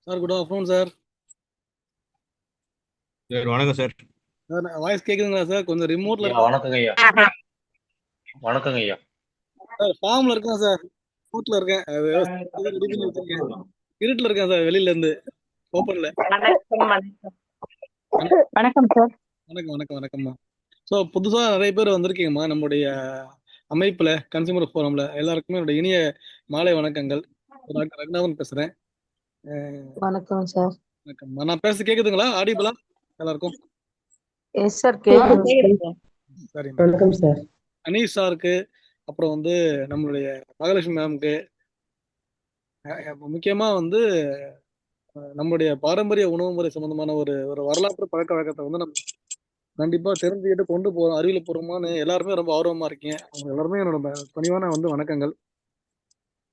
Sir good afternoon sir. Sir வணக்கம் sir. Sir voice கேக்குதுங்களா sir? கொஞ்சம் ரிமோட்ல ஐயா இருக்கு வணக்கங்க ஐயா. வணக்கங்க ஐயா. சார். ஃபார்ம்ல இருக்கேன் சார். ரிமோட்ல இருக்கேன். அது ரெடி பண்ணி வச்சிருக்கேன். இருட்டுல இருக்கேன் சார். வெளியில இருந்து ஓப்பன்ல. வணக்கம் சார். வணக்கம் வணக்கம் வணக்கம்மா. ஸோ புதுசா நிறைய பேர் வந்திருக்கீங்கம்மா நம்முடைய அமைப்புல கன்சியூமர் ஃபோரம்ல. எல்லாருக்குமே என்னுடைய இனிய மாலை வணக்கங்கள். டாக்டர் ரகுநாதன் பேசுறேன். வணக்கம் சார். வணக்கம்மா. நான் பேச கேக்குதுங்களா? ஆடிபிளா எல்லாருக்கும்? எஸ் சார், கேக்குது. சரி வணக்கம் சார். அனீஷ் சாருக்கு, அப்புறம் வந்து நம்மளுடைய மகாலட்சுமி மேம்க்கு, முக்கியமா வந்து நம்மளுடைய பாரம்பரிய உணவு முறை சம்பந்தமான ஒரு ஒரு வரலாற்று பழக்க வழக்கத்தை வந்து நம்ம கண்டிப்பா தெரிஞ்சுக்கிட்டு கொண்டு போறோம். அறிவியல் பூர்வமான எல்லாருமே ரொம்ப ஆர்வமா இருக்கீங்க. அவங்க எல்லாருமே என்னோட பணிவான வந்து வணக்கங்கள்.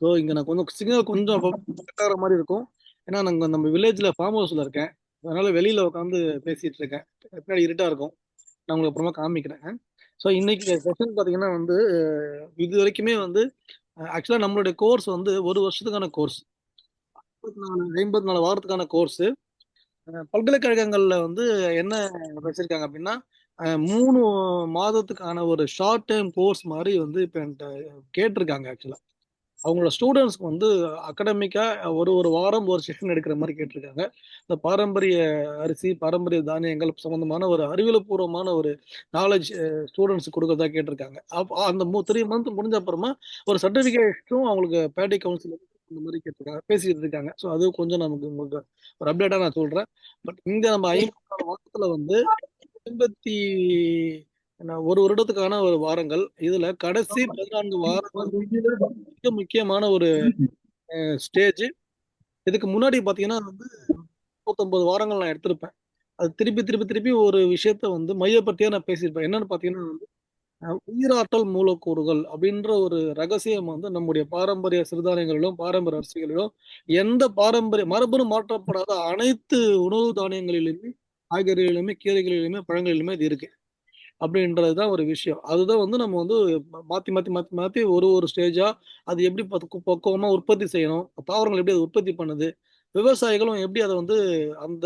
ஸோ இங்க நான் கொஞ்சம் சிக்னல் கொஞ்சம் கட்டாகிற மாதிரி இருக்கும். ஏன்னா நாங்க நம்ம வில்லேஜ்ல ஃபார்ம் ஹவுஸ்ல இருக்கேன். அதனால வெளியில உட்காந்து பேசிட்டு இருக்கேன். பின்னாடி இருட்டா இருக்கும். நான் உங்களுக்கு அப்புறமா காமிக்கிறேன். ஸோ இன்னைக்கு செஷன் பார்த்தீங்கன்னா வந்து இது வரைக்குமே வந்து ஆக்சுவலாக நம்மளுடைய கோர்ஸ் வந்து ஒரு வருஷத்துக்கான கோர்ஸ், 54 வாரத்துக்கான கோர்ஸ். பல்கலைக்கழகங்கள்ல வந்து என்ன வச்சிருக்காங்க அப்படின்னா 3 மாதத்துக்கான ஒரு ஷார்ட் டைம் கோர்ஸ் மாதிரி வந்து இப்போ என்கிட்ட கேட்டிருக்காங்க. ஆக்சுவலா அவங்களோட ஸ்டூடெண்ட்ஸ்க்கு வந்து அகடமிக்கா ஒரு ஒரு வாரம் ஒரு செஷன் எடுக்கிற மாதிரி கேட்டிருக்காங்க. இந்த பாரம்பரிய அரிசி, பாரம்பரிய தானியங்கள் சம்பந்தமான ஒரு அறிவியல்பூர்வமான ஒரு நாலேஜ் ஸ்டூடெண்ட்ஸ் கொடுக்கறதா கேட்டிருக்காங்க. அந்த 3 மந்த் முடிஞ்ச அப்புறமா ஒரு சர்டிஃபிகேட்டும் அவங்களுக்கு பேட்டி கவுன்சில் இந்த மாதிரி கேட்டிருக்காங்க, பேசிட்டு இருக்காங்க. ஸோ அது கொஞ்சம் நமக்கு உங்களுக்கு ஒரு அப்டேட்டா நான் சொல்றேன். பட் இங்க நம்ம 54 வாரத்துல வந்து 51 வருடத்துக்கான ஒரு வாரங்கள். இதுல கடைசி 14 வாரங்கள் மிக முக்கியமான ஒரு ஸ்டேஜ். இதுக்கு முன்னாடி பாத்தீங்கன்னா வந்து 39 வாரங்கள் நான் எடுத்திருப்பேன். அது திருப்பி திருப்பி திருப்பி ஒரு விஷயத்த வந்து மையப்படுத்தியே நான் பேசியிருப்பேன். என்னன்னு பாத்தீங்கன்னா வந்து உயிராற்றல் மூலக்கூறுகள் அப்படின்ற ஒரு ரகசியம் வந்து நம்முடைய பாரம்பரிய சிறுதானியங்களிலும் பாரம்பரிய அரிசிகளிலும் எந்த பாரம்பரிய மரபணு மாற்றப்படாத அனைத்து உணவு தானியங்களிலுமே, காய்கறிகளிலுமே, கீரைகளிலுமே, பழங்களிலுமே இது இருக்கு அப்படின்றது தான் ஒரு விஷயம். அதுதான் வந்து நம்ம வந்து மாத்தி மாத்தி மாத்தி மாத்தி ஒரு ஒரு ஸ்டேஜா அது எப்படி பக்குவமா உற்பத்தி செய்யணும், தாவரங்கள் எப்படி அதை உற்பத்தி பண்ணுது, விவசாயிகளும் எப்படி அதை வந்து அந்த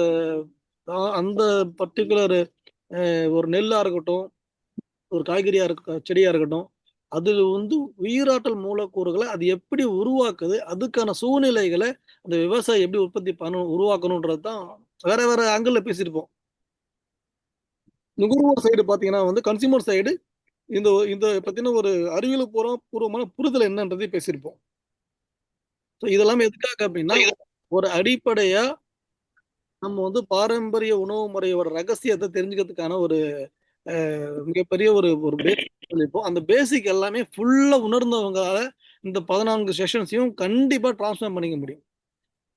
அந்த பர்டிகுலர் ஒரு நெல்லா இருக்கட்டும், ஒரு காய்கறியா இருக்க செடியா இருக்கட்டும், அதுல வந்து உயிராற்றல் மூலக்கூறுகளை அது எப்படி உருவாக்குது, அதுக்கான சூழ்நிலைகளை அந்த விவசாயி எப்படி உற்பத்தி பண்ணணும் உருவாக்கணுன்றது தான் வேற வேற ஆங்கிள் பேசியிருப்போம். நுகர்வோர் சைடு பாத்தீங்கன்னா வந்து கன்சியூமர் சைடு இந்த இந்த பத்தின ஒரு அறிவியல் பூர்வமான புரிதல் என்னன்றதை பேசியிருப்போம். ஸோ இதெல்லாம் எதுக்காக அப்படின்னா ஒரு அடிப்படையா நம்ம வந்து பாரம்பரிய உணவு முறையோட ரகசியத்தை தெரிஞ்சுக்கிறதுக்கான ஒரு மிகப்பெரிய ஒரு ஒரு பேசிக் சொல்லிப்போம். அந்த பேசிக் எல்லாமே ஃபுல்லா உணர்ந்தவங்களால இந்த 14 செஷன்ஸையும் கண்டிப்பா டிரான்ஸ்ஃபார்ம் பண்ணிக்க முடியும்.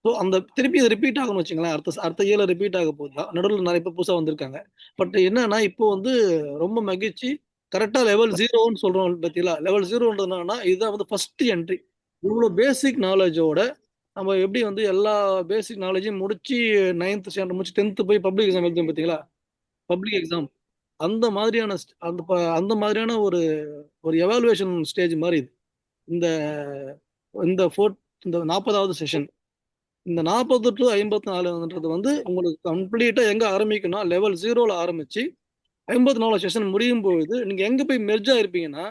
ஸோ அந்த திருப்பி இது ரிப்பீட் ஆகும்னு வச்சுங்களேன். அடுத்த இயர்ல ரிப்பீட் ஆக போகுதா, நடுவில் நிறைய பேர் புதுசாக வந்திருக்காங்க. பட் என்னன்னா இப்போ வந்து ரொம்ப மகிழ்ச்சி, கரெக்டாக லெவல் 0ன்னு சொல்றோம் பார்த்தீங்களா? லெவல் 0ன்றதுனா இதுதான் வந்து ஃபர்ஸ்ட் என்ட்ரி. இவ்வளோ பேசிக் நாலேஜோட நம்ம எப்படி வந்து எல்லா பேசிக் நாலேஜையும் முடிச்சு 9th ஸ்டாண்டர்ட் முடிச்சு 10th போய் பப்ளிக் எக்ஸாம் எழுதும் பார்த்தீங்களா? பப்ளிக் எக்ஸாம் அந்த மாதிரியான அந்த மாதிரியான ஒரு ஒரு எவாலுவேஷன் ஸ்டேஜ் மாதிரி இது. இந்த இந்த இந்த 40வது செஷன், இந்த 40 டு 54ன்றது வந்து உங்களுக்கு கம்ப்ளீட்டா எங்க ஆரம்பிக்கும்னா லெவல் 0ல ஆரம்பிச்சு 54 செஷன் முடியும் பொழுது நீங்க எங்க போய் மெர்ஜ் ஆயிருப்பீங்கன்னா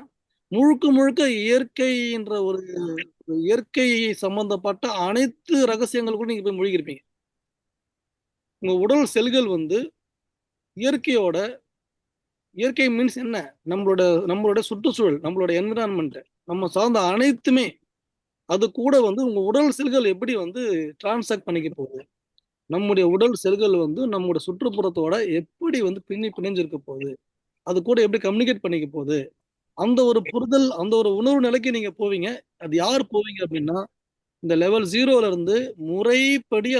முழுக்க முழுக்க இயற்கைன்ற ஒரு இயற்கை சம்பந்தப்பட்ட அனைத்து ரகசியங்களுக்கும் நீங்க போய் மூழ்கிருப்பீங்க. உங்க உடல் செல்கள் வந்து இயற்கையோட, இயற்கை மீன்ஸ் என்ன, நம்மளோட நம்மளோட சுற்றுச்சூழல், நம்மளோட என்விரான்மெண்ட், நம்ம சார்ந்த அனைத்துமே அது கூட வந்து உங்க உடல் செல்கள் எப்படி வந்து டிரான்சாக்ட் பண்ணிக்க போகுது, நம்முடைய உடல் செல்கள் வந்து நம்மளோட சுற்றுப்புறத்தோட எப்படி வந்து பிணைஞ்சிருக்க போகுது, அது கூட எப்படி கம்யூனிகேட் பண்ணிக்க போகுது, அந்த ஒரு புரிதல், அந்த ஒரு உணர்வு நிலைக்கு நீங்க போவீங்க. அது யார் போவீங்க அப்படின்னா இந்த லெவல் 0ல இருந்து முறைப்படி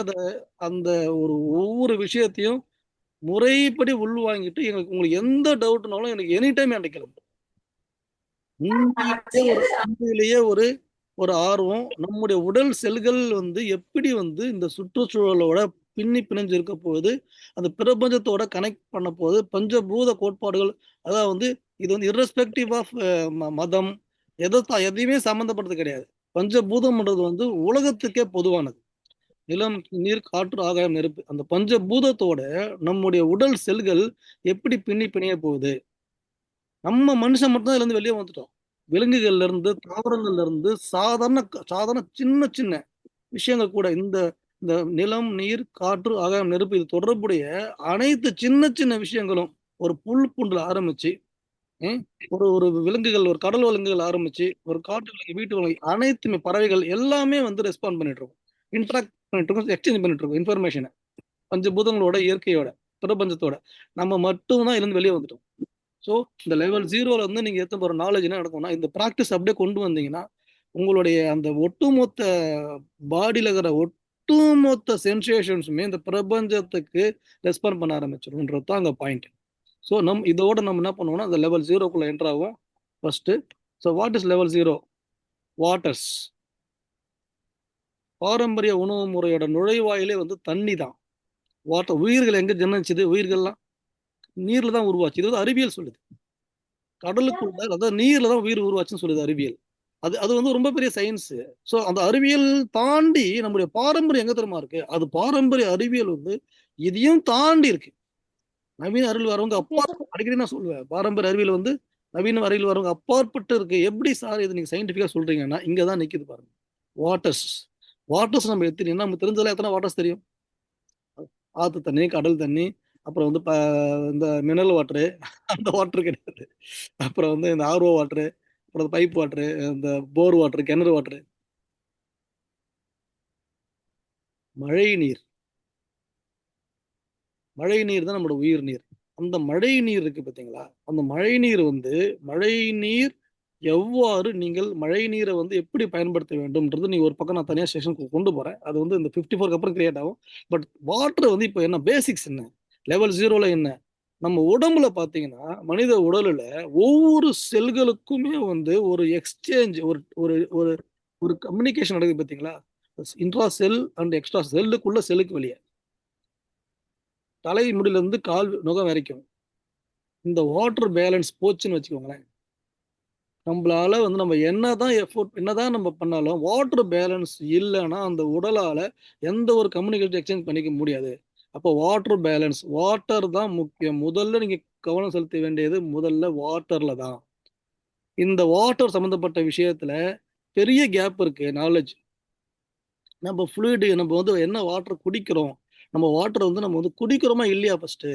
அந்த ஒரு ஒவ்வொரு விஷயத்தையும் முறைப்படி உள்வாங்கிட்டு உங்களுக்கு எந்த டவுட்னாலும் எனக்கு எனி டைம் என்கிட்ட கேளுங்க. உண்மையிலேயே ஒரு ஒரு ஆர்வம். நம்முடைய உடல் செல்கள் வந்து எப்படி வந்து இந்த சுற்றுச்சூழலோட பிணைஞ்சு இருக்க போகுது, அந்த பிரபஞ்சத்தோட கனெக்ட் பண்ண போகுது, பஞ்சபூத கோட்பாடுகள். அதாவது வந்து இது வந்து இரஸ்பெக்டிவ் ஆஃப் மதம், எதையுமே சம்மந்தப்படுறது கிடையாது. பஞ்சபூதம்ன்றது வந்து உலகத்துக்கே பொதுவானது. நிலம், நீர், காற்று, ஆகாயம், நெருப்பு. அந்த பஞ்சபூதத்தோட நம்முடைய உடல் செல்கள் எப்படி பின்னி பிணைய போகுது? நம்ம மனுஷன் மட்டும் இதுல இருந்து வெளியே வந்துட்டோம். விலங்குகள்ல இருந்து, தாவரங்கள்ல இருந்து, சாதாரண சின்ன சின்ன விஷயங்கள் கூட இந்த இந்த நிலம், நீர், காற்று, ஆகாயம், நெருப்பு இது தொடர்புடைய அனைத்து சின்ன சின்ன விஷயங்களும் ஒரு புல் பூண்டுல ஆரம்பிச்சு ம், ஒரு ஒரு விலங்குகள், ஒரு கடல் விலங்குகள் ஆரம்பிச்சு, ஒரு காட்டு விலங்கு, வீட்டு விலங்கு, அனைத்துமே பறவைகள் எல்லாமே வந்து ரெஸ்பாண்ட் பண்ணிட்டு இருக்கும், இன்டராக்ட் பண்ணிட்டு இருக்கும், எக்ஸ்சேஞ்ச் பண்ணிட்டு இருக்கும் இன்ஃபர்மேஷனை பஞ்சபூதங்களோட, இயற்கையோட, பிரபஞ்சத்தோட. நம்ம மட்டும்தான் இருந்து வெளியே வந்துட்டோம். ஸோ இந்த லெவல் ஜீரோல வந்து நீங்க எடுத்து போற நாலேஜ் என்ன நடக்கும்னா, இந்த ப்ராக்டிஸ் அப்படியே கொண்டு வந்தீங்கன்னா உங்களுடைய அந்த ஒட்டுமொத்த பாடியில இருக்கிற ஒட்டுமொத்த சென்சேஷன்ஸுமே இந்த பிரபஞ்சத்துக்கு ரெஸ்பாண்ட் பண்ண ஆரம்பிச்சிடும்ன்றது தான் அங்கே பாயிண்ட். ஸோ இதோட நம்ம என்ன பண்ணுவோம்னா அந்த லெவல் ஜீரோக்குள்ள என்டர் ஆகும் first. So what is level zero? Waters. பாரம்பரிய உணவு முறையோட நுழைவாயிலே வந்து தண்ணி தான். வாட்டர். உயிர்கள் எங்க ஜெனிச்சுது? உயிர்கள்லாம் நீர்ல தான் உருவாச்சு. இது வந்து அறிவியல் சொல்லுது. கடலுக்குள்ள, அதாவது நீர்ல தான் உயிர் உருவாச்சுன்னு சொல்லுது அறிவியல். அது அது வந்து ரொம்ப பெரிய சயின்ஸ். ஸோ அந்த அறிவியல் தாண்டி நம்முடைய பாரம்பரியம் எங்க தெரியுமா இருக்கு? அது பாரம்பரிய அறிவியல் வந்து இதையும் தாண்டி இருக்கு. நவீன அறிவியல் வரவங்க அடிக்கடி நான் சொல்லுவேன், பாரம்பரிய அறிவியல் வந்து நவீன அறிவியல் வரவங்க அப்பாற்பட்டு இருக்கு. எப்படி சார் இது நீங்க சயின்டிஃபிக்கா சொல்றீங்கன்னா இங்கதான் நிக்குது பாருங்க. வாட்டர்ஸ். வாட்டர்ஸ் நம்ம எத்தனை நமக்கு தெரிஞ்சதுல எத்தனை வாட்டர்ஸ் தெரியும்? ஆத்து தண்ணி, கடல் தண்ணி, அப்புறம் வந்து இந்த மினரல் வாட்டரு, அந்த வாட்டர் கிடையாது. அப்புறம் வந்து இந்த ஆர்ஓ வாட்டரு, அப்புறம் பைப் வாட்டரு, இந்த போர் வாட்டரு, கிணறு வாட்டரு, மழை நீர். மழை நீர் தான் நம்மளோட உயிர் நீர். அந்த மழை நீர் இருக்கு பார்த்தீங்களா? அந்த மழை நீர் வந்து மழை நீர் எவ்வாறு நீங்கள் மழை நீரை வந்து எப்படி பயன்படுத்த வேண்டும்ன்றது நீ ஒரு பக்கம் நான் தனியாக செஷனுக்கு கொண்டு போறேன். அது வந்து இந்த 54க்கு அப்புறம் கிரியேட் ஆகும். பட் வாட்டர் வந்து இப்போ என்ன பேசிக்ஸ் என்ன? லெவல் ஜீரோல என்ன? நம்ம உடம்புல பார்த்தீங்கன்னா மனித உடலுல ஒவ்வொரு செல்களுக்குமே வந்து ஒரு எக்ஸ்சேஞ்ச், ஒரு ஒரு ஒரு ஒரு கம்யூனிகேஷன் நடக்குது பார்த்தீங்களா? இன்ட்ரா செல் அண்ட் எக்ஸ்ட்ரா செல்லுக்குள்ள செல்லுக்கு வெளியே, தலை முடியிலிருந்து கால் நுகம் வரைக்கும் இந்த வாட்டர் பேலன்ஸ் போச்சுன்னு வச்சுக்கோங்களேன், நம்மளால வந்து நம்ம என்னதான் எஃபோர்ட் என்னதான் நம்ம பண்ணாலும் வாட்டர் பேலன்ஸ் இல்லைன்னா அந்த உடலால எந்த ஒரு கம்யூனிகேஷன் எக்ஸ்சேஞ்ச் பண்ணிக்க முடியாது. அப்போ வாட்டர் பேலன்ஸ், வாட்டர் தான் முக்கியம். முதல்ல நீங்க கவனம் செலுத்த வேண்டியது முதல்ல வாட்டர்ல தான். இந்த வாட்டர் சம்பந்தப்பட்ட விஷயத்துல பெரிய கேப் இருக்கு நாலேஜ். நம்ம ஃப்ளூயிட், நம்ம வந்து என்ன வாட்டர் குடிக்கிறோம், நம்ம வாட்டர் வந்து நம்ம வந்து குடிக்கிறோமா இல்லையா? ஃபர்ஸ்ட்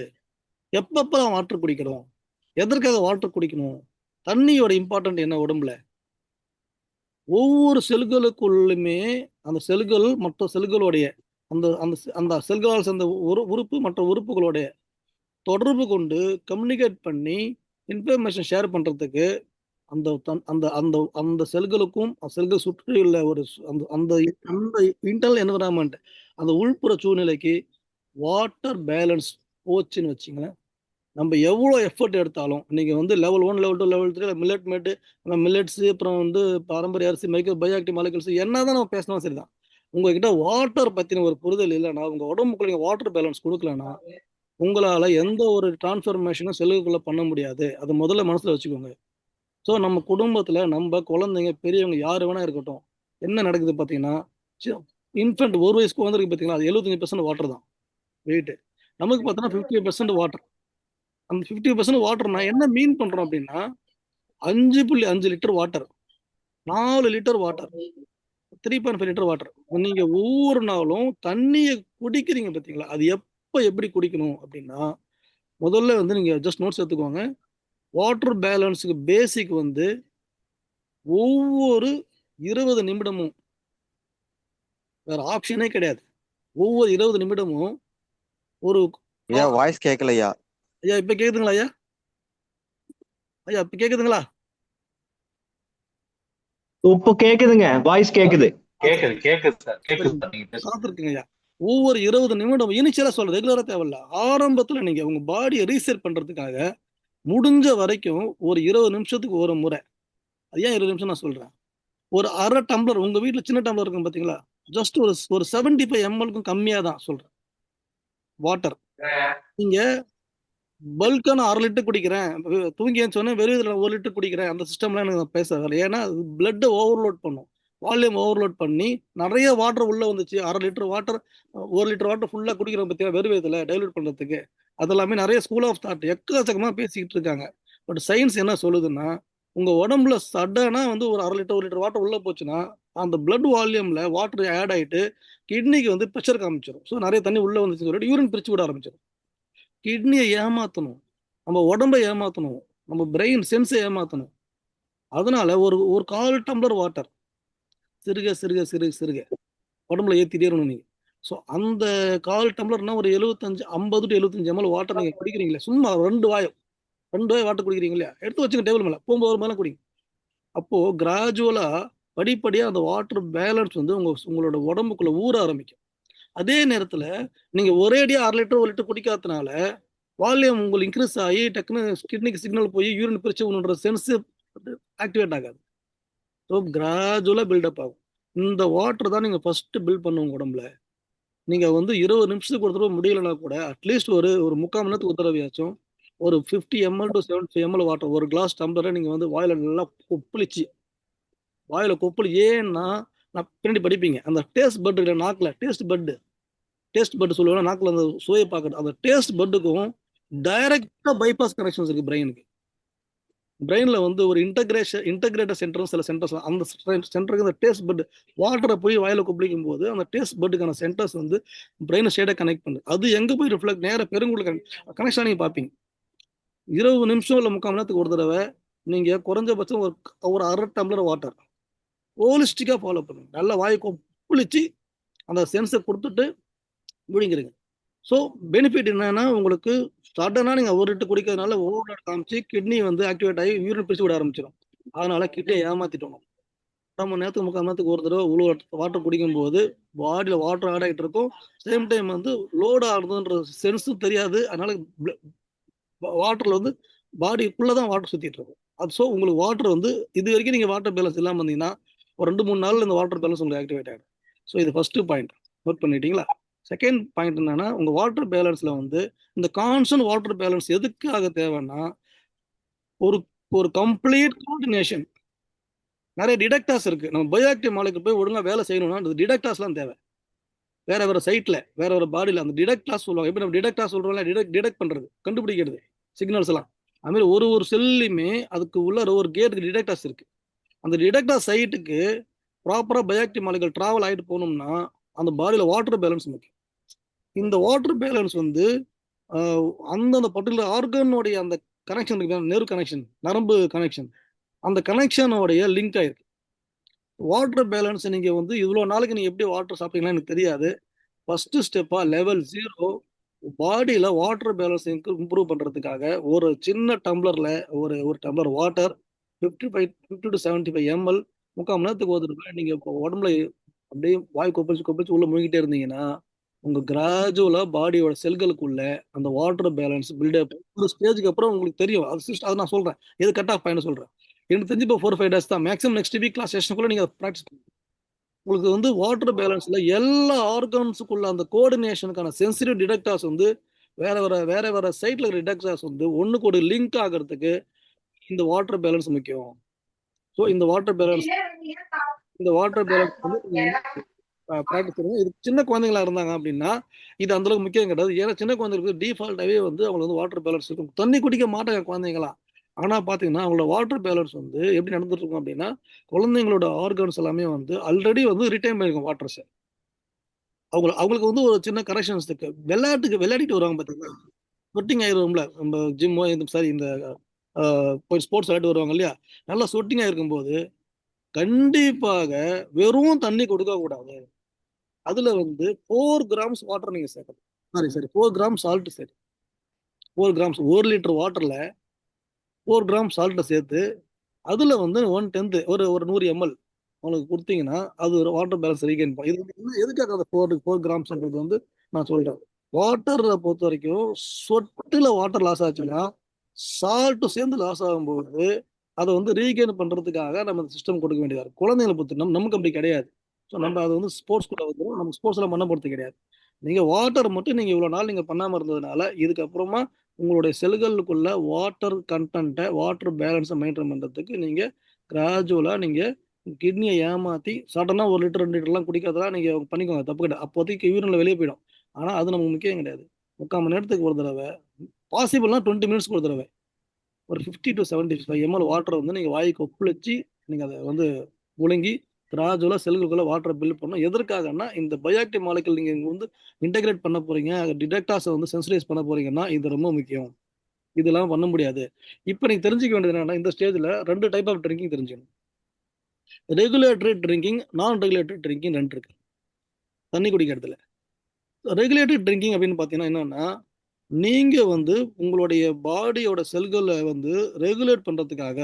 எப்பப்பெல்லாம் வாட்டர் குடிக்கிறோம், எதற்காக வாட்டர் குடிக்கணும், தண்ணியோட இம்பார்ட்டன்ட் என்ன உடம்புல? ஒவ்வொரு செல்களுக்குள்ளுமே அந்த செல்கள் மற்ற செல்களுடைய அந்த அந்த அந்த செல்களால் சேர்ந்த ஒரு உறுப்பு மற்ற உறுப்புகளுடைய தொடர்பு கொண்டு கம்யூனிகேட் பண்ணி இன்ஃபர்மேஷன் ஷேர் பண்றதுக்கு அந்த அந்த அந்த அந்த செல்களுக்கும் செல்கள் சுற்றியுள்ள ஒரு அந்த அந்த அந்த இன்டர்னல் என்விரான்மெண்ட், அந்த உள்புற சூழ்நிலைக்கு வாட்டர் பேலன்ஸ் போச்சுன்னு வச்சுங்களேன், நம்ம எவ்வளோ எஃபர்ட் எடுத்தாலும் நீங்கள் வந்து லெவல் 1, லெவல் 2, லெவல் 3 மில்லட் மேட்டு, மில்லட்ஸ், அப்புறம் வந்து பாரம்பரிய அரிசி, மைக்ரோ பயோஆக்டிவ் மாலிகுல்ஸ் என்னதான் நம்ம பேசினா சரிதான், உங்ககிட்ட வாட்டர் பற்றின ஒரு புரிதல் இல்லைன்னா, உங்கள் உடம்புக்குள்ள நீங்கள் வாட்டர் பேலன்ஸ் கொடுக்கலன்னா உங்களால் எந்த ஒரு டிரான்ஸ்ஃபர்மேஷனும் செல்லுக்குள்ளே பண்ண முடியாது. அதை முதல்ல மனசில் வச்சுக்கோங்க. ஸோ நம்ம குடும்பத்தில் நம்ம குழந்தைங்க பெரியவங்க யார் வேணா இருக்கட்டும், என்ன நடக்குது பார்த்தீங்கன்னா, இன்ஃபென்ட் ஒரு வயசு குழந்தைக்கு பார்த்தீங்கன்னா அது 75% வாட்டர் தான் வெயிட். நமக்கு பார்த்தோன்னா 50% வாட்டர். அந்த 50% வாட்டர்னா என்ன மீன் பண்றோம் அப்படின்னா 5.5 litre water, 4 litre water, 3.5 litre water. நீங்க ஒவ்வொரு நாளும் தண்ணியை குடிக்கிறீங்க பார்த்தீங்களா? அது எப்போ எப்படி குடிக்கணும் அப்படின்னா, முதல்ல வந்து நீங்க ஜஸ்ட் நோட்ஸ் எடுத்துக்கோங்க. வாட்டர் பேலன்ஸுக்கு பேசிக் வந்து ஒவ்வொரு 20 நிமிடமும், வேற ஆப்ஷனே கிடையாது, ஒவ்வொரு 20 நிமிடமும் ஒரு ஐயா வாய்ஸ் கேட்கலையா? ஐயா இப்ப கேக்குதுங்களா? ஐயா ஐயா இப்ப கேக்குதுங்களா? இப்போ கேக்குதுங்க, வாய்ஸ் கேக்குது. கேக்குது கேக்குது சார், கேக்குது சார், நீங்க பேசுங்க. காத்திருக்குங்க ஐயா. ஒவ்வொரு 20 நிமிடம் இனிஷியலா சொல்றது, ரெகுலரா தேவையில்ல. ஆரம்பத்துல நீங்க உங்க பாடியை ரீசெட் பண்றதுக்காக முடிஞ்ச வரைக்கும் ஒரு 20 நிமிஷத்துக்கு ஒரு முறை. அது ஏன் 20 நிமிஷம் நான் சொல்றேன், ஒரு அரை டம்ளர், உங்க வீட்டுல சின்ன டம்ளர் இருக்கும் பாத்தீங்களா, ஜஸ்ட் ஒரு 75 ml கம்மியா தான் சொல்றேன் வாட்டர். நீங்க பல்கான 1/2 லிட்டர் குடிக்கிறேன், தூங்கி சொன்னேன் வெறும் இதுல 1 லிட்டர் குடிக்கிறேன், அந்த சிஸ்டம்லாம் எனக்கு பேச வரல. ஏன்னா பிளட்டை ஓவர்லோட் பண்ணும். வால்யூம் ஓவர்லோட் பண்ணி நிறைய வாட்டர் உள்ள வந்துச்சு. 1/2 லிட்டர் வாட்டர் 1 லிட்டர் வாட்டர் ஃபுல்லா குடிக்கிறோம் பத்தியா வெறும் வயதுல டைலூட் பண்றதுக்கு. அதெல்லாமே நிறைய ஸ்கூல் ஆஃப் தாட் எக்கச்சக்கமா பேசிக்கிட்டு இருக்காங்க. பட் சயின்ஸ் என்ன சொல்லுதுன்னா, உங்க உடம்புல சடனா வந்து ஒரு 1/2 லிட்டர் 1 லிட்டர் வாட்டர் உள்ள போச்சுன்னா அந்த பிளட் வால்யூம்ல வாட்டர் ஆட் ஆயிட்டு கிட்னிக்கு வந்து ப்ரெஷர் காமிச்சிடும். ஸோ நிறைய தண்ணி உள்ள வந்துச்சுன்னு சொல்லிட்டு யூரின் பிரிச்சு விட ஆரம்பிச்சிடும். கிட்னியை ஏமாத்தணும், நம்ம உடம்பை ஏமாத்தணும், நம்ம பிரெயின் சென்ஸை ஏமாத்தணும். அதனால ஒரு ஒரு 1/4 டம்ளர் வாட்டர் சிறுக சிறுக சிறுக சிறுக உடம்புல ஏற்றிட்டே இருக்கணும் நீங்க. ஸோ அந்த 1/4 டம்ளர்னா ஒரு 50 to 75 ml வாட்டர் நீங்க குடிக்கிறீங்களே, சும்மா 2 வாய் வாட்டர் குடிக்கிறீங்க இல்லையா, எடுத்து வச்சுங்க டேபிள் மேல, போகும்போது மேலே குடிங்க. அப்போ கிராஜுவலா படிப்படியா அந்த வாட்டர் பேலன்ஸ் வந்து உங்களோட உடம்புக்குள்ள ஊற ஆரம்பிக்கும். அதே நேரத்துல நீங்க ஒரேடியா 1/2 லிட்டர் 1 லிட்டர் குடிக்காதனால வால்யூம் உங்களுக்கு இன்க்ரீஸ் ஆகி டக்குன்னு கிட்னிக்கு சிக்னல் போய் யூரின் பிரிச்சு ஒன்றுன்ற சென்ஸ் ஆக்டிவேட் ஆகாது. ஸோ கிராஜுவலா பில்டப் ஆகும். இந்த வாட்டர் தான் நீங்க ஃபர்ஸ்ட் பில்ட் பண்ணுவோம் உடம்புல. நீங்க வந்து 20 நிமிஷத்துக்கு ஒரு தடவை முடியலன்னா கூட அட்லீஸ்ட் ஒரு 3/4 மணி நேரத்துக்கு ஒரு தடவையாச்சும் ஒரு 50 ml to 75 ml வாட்டர் ஒரு கிளாஸ் டம்ளரை நீங்க வந்து வாயில நல்லா கொப்பளிச்சு ஏன்னா நான் பின்னாடி படிப்பீங்க அந்த டேஸ்ட் பட் இல்லை நாக்கில் டேஸ்ட் பட் சொல்லுவாங்க, நாக்கில் அந்த சுவையை பார்க்கறது. அந்த டேஸ்ட் பட்டுக்கும் டைரக்டா பைபாஸ் கனெக்ஷன்ஸ் இருக்கு பிரெயினுக்கு. பிரெயின்ல வந்து ஒரு இன்டகிரேட்டட் சென்டர் சில சென்டர்ஸ், அந்த சென்டருக்கு அந்த டேஸ்ட் பட் வாட்டரை போய் வாயில கொப்பளிக்கும் போது அந்த டேஸ்ட் பட்டுக்கான சென்டர்ஸ் வந்து பிரெயினை ஷேடை கனெக்ட் பண்ணுது. அது எங்க போய் ரிஃப்ளெக்ட் நேர பெருங்குள்ள கனெக்ஷன் நீங்க பார்ப்பீங்க. 20 நிமிஷம் இல்லை 3/4 மணி நேரத்துக்கு ஒரு தடவை நீங்க குறைஞ்சபட்சம் ஒரு 1/2 டம்ளர் வாட்டர் ஹோலிஸ்டிக்கா ஃபாலோ பண்ணுங்க. நல்லா வாயை கொப்பளிச்சு அந்த சென்ஸை கொடுத்துட்டு விழுங்கிருங்க. ஸோ பெனிஃபிட் என்னன்னா, உங்களுக்கு சடனாக நீங்கள் 1 லிட்டர் குடிக்கிறதுனால ஓவர்லோட் காமிச்சு கிட்னி வந்து ஆக்டிவேட் ஆகி யூரின் பிரிச்சு விட ஆரம்பிச்சிடும். அதனால கிட்னியை ஏமாத்திட்டோம். 1/2 மணி நேரத்துக்கு 3/4 மணி நேரத்துக்கு ஒரு தடவை இவ்வளோ வாட்டர் குடிக்கும் போது பாடியில் வாட்டர் ஆட் ஆகிட்டு இருக்கும். சேம் டைம் வந்து லோட் ஆகுதுன்ற சென்ஸும் தெரியாது. அதனால வாட்டரில் வந்து பாடிக்குள்ளே தான் வாட்டர் சுற்றிட்டு இருக்கும். அது ஸோ உங்களுக்கு வாட்டர் வந்து இது வரைக்கும் நீங்கள் வாட்டர் பேலன்ஸ் இல்லாமல் இருந்தீங்கன்னா ஒரு 2-3 நாளில் இந்த வாட்டர் பேலன்ஸ் உங்களுக்கு ஆக்டிவேட் ஆகிடும். ஸோ இது ஃபர்ஸ்ட் பாயிண்ட் நோட் பண்ணிட்டீங்களா? செகண்ட் பாயிண்ட் என்னன்னா, உங்க வாட்டர் பேலன்ஸ்ல வந்து இந்த கான்ஸ்டன்ட் வாட்டர் பேலன்ஸ் எதுக்காக தேவைன்னா, ஒரு ஒரு கம்ப்ளீட் கோஆர்டினேஷன். நிறைய டிடெக்டார்ஸ் இருக்கு. நம்ம பயோஆக்டிவ் மாலிகுல் போய் ஒழுங்கா வேலை செய்யணும்னா அந்த டிடெக்டார்ஸ்லாம் தேவை. வேற சைட்ல வேற பாடியில் அந்த டிடெக்டார்ஸ் சொல்லுவாங்க. எப்படி நம்ம டிடெக்டார் சொல்றோம்ல, டிடெக்ட் பண்றது, கண்டுபிடிக்கிறது சிக்னல்ஸ் எல்லாம். அதுமாதிரி ஒரு செல்லுமே அதுக்கு உள்ள ஒரு கேட்டுக்கு டிடெக்டார்ஸ் இருக்கு. அந்த டிடெக்டார் சைட்டுக்கு ப்ராப்பரா பயோஆக்டிவ் மாலிகுல் டிராவல் ஆகிட்டு போகணும்னா அந்த பாடியில் வாட்டர் பேலன்ஸ் முக்கியம். இந்த வாட்டர் பேலன்ஸ் வந்து அந்தந்த பர்டிகுலர் ஆர்கனோடைய அந்த கனெக்ஷன் இருக்கு, நெர்வ் கனெக்ஷன், நரம்பு கனெக்ஷன், அந்த கனெக்ஷனோடைய லிங்க் ஆயிருக்கு. வாட்டர் பேலன்ஸ் நீங்க வந்து இவ்வளோ நாளைக்கு நீங்க எப்படி வாட்டர் சாப்பிட்டீங்கன்னா எனக்கு தெரியாது. ஃபர்ஸ்ட் ஸ்டெப்பா லெவல் 0 பாடியில வாட்டர் பேலன்ஸ் இம்ப்ரூவ் பண்றதுக்காக ஒரு சின்ன டம்ளர்ல ஒரு டம்ளர் வாட்டர் 50 to 75 ml 3/4 மணி நேரத்துக்கு ஒரு தடவை நீங்க உடம்புல அப்படியே வாய் கொப்பளிச்சு உள்ள முழுகிட்டே இருந்தீங்கன்னா உங்க கிராஜுவலா பாடியோட செல்களுக்குள்ள அந்த வாட்டர் பேலன்ஸ் பில்டப் ஒரு ஸ்டேஜுக்கு அப்புறம் உங்களுக்கு தெரியும். அது நான் சொல்றேன், எது கட் ஆஃப் ஆயின்னு சொல்றேன். எனக்கு தெரிஞ்சு இப்போ 4-5 days தான் மேக்ஸிமம். நெக்ஸ்ட் வீக் கிளாஸ் செஷனுக்குள்ள நீங்க ப்ராக்டிஸ் பண்ணுங்க. உங்களுக்கு வந்து வாட்டர் பேலன்ஸ்ல எல்லா ஆர்கன்ஸுக்குள்ள அந்த கோஆர்டினேஷனுக்கான சென்சிட்டிவ் டிடெக்டார்ஸ் வந்து வேற சைட்ல இருக்கிற டிடெக்டார்ஸ் வந்து ஒண்ணுக்கு ஒரு லிங்க் ஆகிறதுக்கு இந்த வாட்டர் பேலன்ஸ் முக்கியம். ஸோ இந்த வாட்டர் பேலன்ஸ் வந்து ப்ராக்டிஸ் பண்ணுங்க. இது சின்ன குழந்தைங்களா இருந்தாங்க அப்படின்னா இது அந்த அளவுக்கு முக்கியம் கிடையாது. ஏன்னா சின்ன குழந்தைங்களுக்கு டிஃபால்ட்டாவே வந்து அவங்களுக்கு வந்து வாட்டர் பேலன்ஸ் இருக்கும். தண்ணி குடிக்க மாட்டாங்க குழந்தைங்களா. ஆனா பாத்தீங்கன்னா அவங்களோட வாட்டர் பேலன்ஸ் வந்து எப்படி நடந்துட்டு இருக்கும் அப்படின்னா, குழந்தைங்களோட ஆர்கன்ஸ் எல்லாமே வந்து ஆல்ரெடி வந்து ரிட்டைன் பண்ணிருக்கும் வாட்டர்ஸ். அவங்களுக்கு வந்து ஒரு சின்ன கரெக்ஷன்ஸ் இருக்கு. விளையாடிட்டு வருவாங்க பாத்தீங்கன்னா, ஸ்வெட்டிங் ஆயிருவோம்ல, நம்ம ஜிம்மோ சாரி இந்த போய் ஸ்போர்ட்ஸ் விளையாட்டு வருவாங்க இல்லையா, நல்லா ஸ்வெட்டிங் ஆயிருக்கும் போது கண்டிப்பாக வெறும் தண்ணி கொடுக்க கூடாது. அதுல வந்து 4 grams வாட்டர் நீங்க சேர்க்கணும். சரி 4 grams சால்ட் சரி 4 grams 1 லிட்டர் வாட்டர்ல 4 grams சால்ட்டை சேர்த்து அதுல வந்து 1/10 ஒரு 100 ml உங்களுக்கு கொடுத்தீங்கன்னா அது ஒரு வாட்டர் பேலன்ஸ் ரீகெயின் பண்ணும். இது வந்து எதுக்காக அந்த 4 கிராம்ஸ்ன்றது வந்து நான் சொல்றேன். வாட்டரை பொறுத்த வரைக்கும் சொட்டுல வாட்டர் லாஸ் ஆச்சுன்னா சால்ட்டும் சேர்ந்து லாஸ் ஆகும்போது அதை வந்து ரீகெயின் பண்றதுக்காக நம்ம சிஸ்டம் கொடுக்க வேண்டியதா இருக்கும். குழந்தைங்களை பொறுத்து நமக்கு அப்படி கிடையாது. ஸோ நம்ம அதை வந்து ஸ்போர்ட்ஸ்குள்ள வந்துடும். நம்ம ஸ்போர்ட்ஸ் எல்லாம் பண்ண போறது கிடையாது. நீங்க வாட்டர் மட்டும் நீங்க இவ்வளவு நாள் நீங்க பண்ணாம இருந்ததுனால இதுக்கப்புறமா உங்களுடைய செல்களுக்குள்ள வாட்டர் கண்டென்ட்டை வாட்டர் பேலன்ஸை மெயின்டைன் பண்றதுக்கு நீங்க கிராஜுவலா நீங்க கிட்னியை ஏமாற்றி சடனாக 1 லிட்டர் 2 லிட்டர்லாம் குடிக்கிறதெல்லாம் நீங்கள் பண்ணிக்கோங்க, தப்பு கிடையாது. அப்போதைக்கு யூரினில் வெளியே போயிடும். ஆனால் அது நமக்கு முக்கியம் கிடையாது. 3/4 மணி நேரத்துக்கு ஒரு தடவை, பாசிபிள்னா 20 மினிட்ஸ்க்கு ஒரு தடவை ஒரு 50 to 75 ml வாட்டரை வந்து நீங்கள் வாய்க்கு ஒப்புளிச்சு நீங்கள் அதை வந்து முழுங்கி கிராஜுவலாக செல்களுக்குள்ள வாட்டரை பில்ட் பண்ணணும். எதற்காகன்னா இந்த பயோஆக்டிவ் மாலிகுல் நீங்கள் இங்கே வந்து இன்டெகிரேட் பண்ண போறீங்க, டிடெக்டாஸை வந்து சென்சிடைஸ் பண்ண போறீங்கன்னா இது ரொம்ப முக்கியம். இதெல்லாம் பண்ண முடியாது. இப்போ நீங்கள் தெரிஞ்சுக்க வேண்டியது என்னன்னா, இந்த ஸ்டேஜில் 2 டைப் ஆஃப் ட்ரிங்கிங் தெரிஞ்சுக்கணும். ரெகுலேட்டரி ட்ரிங்கிங், நான் ரெகுலேட்டரி ட்ரிங்கிங் 2 இருக்கு தண்ணி குடிக்கிறதுல. ரெகுலேட்டரி ட்ரிங்கிங் அப்படின்னு பார்த்தீங்கன்னா என்னன்னா, நீங்கள் வந்து உங்களுடைய பாடியோட செல்களை வந்து ரெகுலேட் பண்ணுறதுக்காக,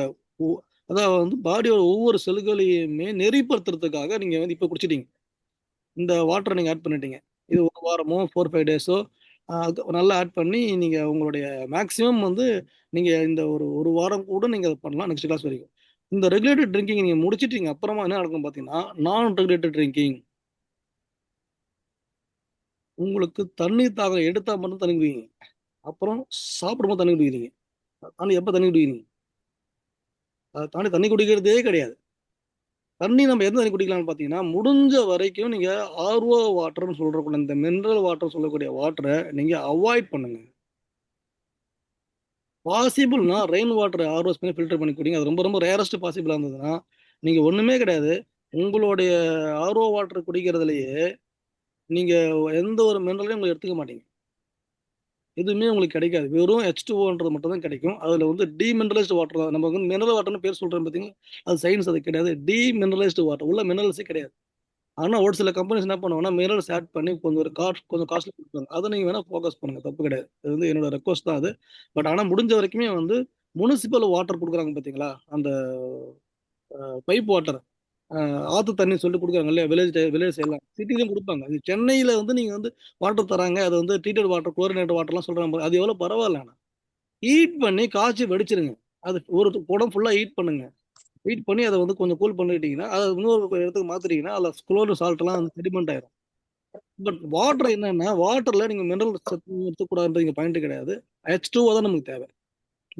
அதாவது வந்து பாடியோட ஒவ்வொரு செல்களையுமே நெறிப்படுத்துறதுக்காக நீங்கள் வந்து இப்போ குடிச்சிட்டீங்க, இந்த வாட்டரை நீங்கள் ஆட் பண்ணிட்டீங்க. இது 1 வாரமோ 4-5 டேஸோ நல்லா ஆட் பண்ணி நீங்கள் உங்களுடைய மேக்ஸிமம் வந்து நீங்கள் இந்த ஒரு வாரம் கூட நீங்கள் அதை பண்ணலாம் நெக்ஸ்ட் கிளாஸ் வரைக்கும். இந்த ரெகுலேட்டட் ட்ரிங்கிங் நீங்கள் முடிச்சிட்டீங்க அப்புறமா என்ன நடக்கும் பார்த்தீங்கன்னா, நான் ரெகுலேட்டட் ட்ரிங்கிங். உங்களுக்கு தண்ணி தாகம் எடுத்தா மட்டும் தண்ணி குடிக்கிறீங்க, அப்புறம் சாப்பிடும்போது தண்ணி குடிக்கிறீங்க. ஆனால் எப்போ தண்ணி குடிக்கிறீங்க? அதை தாண்டி தண்ணி குடிக்கிறதே கிடையாது. தண்ணி நம்ம எந்த தண்ணி குடிக்கலாம்னு பார்த்தீங்கன்னா, முடிஞ்ச வரைக்கும் நீங்கள் ஆர்ஓ வாட்டர்னு சொல்கிறக்குள்ள இந்த மினரல் வாட்டர் சொல்லக்கூடிய வாட்டரை நீங்கள் அவாய்ட் பண்ணுங்க. பாசிபிள்னா ரெயின் வாட்டர் ஆர்ஓஸ் பண்ணி ஃபில்டர் பண்ணி குடிங்க. அது ரொம்ப ரொம்ப ரேரஸ்ட் பாசிபிளாக இருந்ததுன்னா நீங்கள் ஒன்றுமே கிடையாது, உங்களுடைய ஆர்ஓ வாட்டர் குடிக்கிறதுலையே நீங்கள் எந்த ஒரு மினரலையும் உங்களுக்கு எடுத்துக்க மாட்டீங்க, எதுவுமே உங்களுக்கு கிடைக்காது. வெறும் H2Oன்றது மட்டும் தான் கிடைக்கும். அதில் வந்து டீமினரலைஸ்டு வாட்டர் தான். நம்ம வந்து மினரல் வாட்டர்னு பேர் சொல்கிறோம் பார்த்தீங்கன்னா, அது சயின்ஸ், அது கிடையாது. டீமினரலைஸ்டு வாட்டர் உள்ள மினரல்ஸே கிடையாது. ஆனால் ஒரு சில கம்பெனிஸ் என்ன பண்ணுவாங்கன்னா மினரல்ஸ் ஆட் பண்ணி கொஞ்சம் காஸ்ட்லி கொடுப்பாங்க. அதை நீங்கள் வேணால் ஃபோக்கஸ் பண்ணுங்கள், தப்பு கிடையாது. அது வந்து என்னோட ரெக்வஸ்ட் தான் அது. பட் ஆனால் முடிஞ்ச வரைக்குமே வந்து முனிசிபல் வாட்டர் கொடுக்குறாங்க பார்த்தீங்களா, அந்த பைப் வாட்டர், ஆற்று தண்ணி சொல்லிட்டு கொடுக்குறாங்க இல்லையா, வில்லேஜ் எல்லாம் சிட்டிலையும் கொடுப்பாங்க. இது சென்னையில் வந்து நீங்கள் வந்து வாட்டர் தராங்க, அது வந்து ட்ரீட்டட் வாட்டர், குளோரினேட்டட் வாட்டர்லாம் சொல்கிறாங்க. அது எவ்வளோ பரவாயில்ல. ஆனால் ஹீட் பண்ணி காய்ச்சி வடிச்சிருங்க. அது ஒரு குடம் ஃபுல்லாக ஹீட் பண்ணுங்க. ஹீட் பண்ணி அதை வந்து கொஞ்சம் கூல் பண்ணிட்டீங்கன்னா, அதை இன்னொரு இடத்துக்கு மாற்றிட்டீங்கன்னா அதில் குளோரின் சால்ட்லாம் வந்து செடிமெண்ட் ஆயிரும். பட் வாட்டர் என்னன்னா, வாட்டரில் நீங்கள் மினரல் சத்து எடுத்துக்கூடாதுன்ற பாயிண்ட் கிடையாது. H2O தான் நமக்கு தேவை.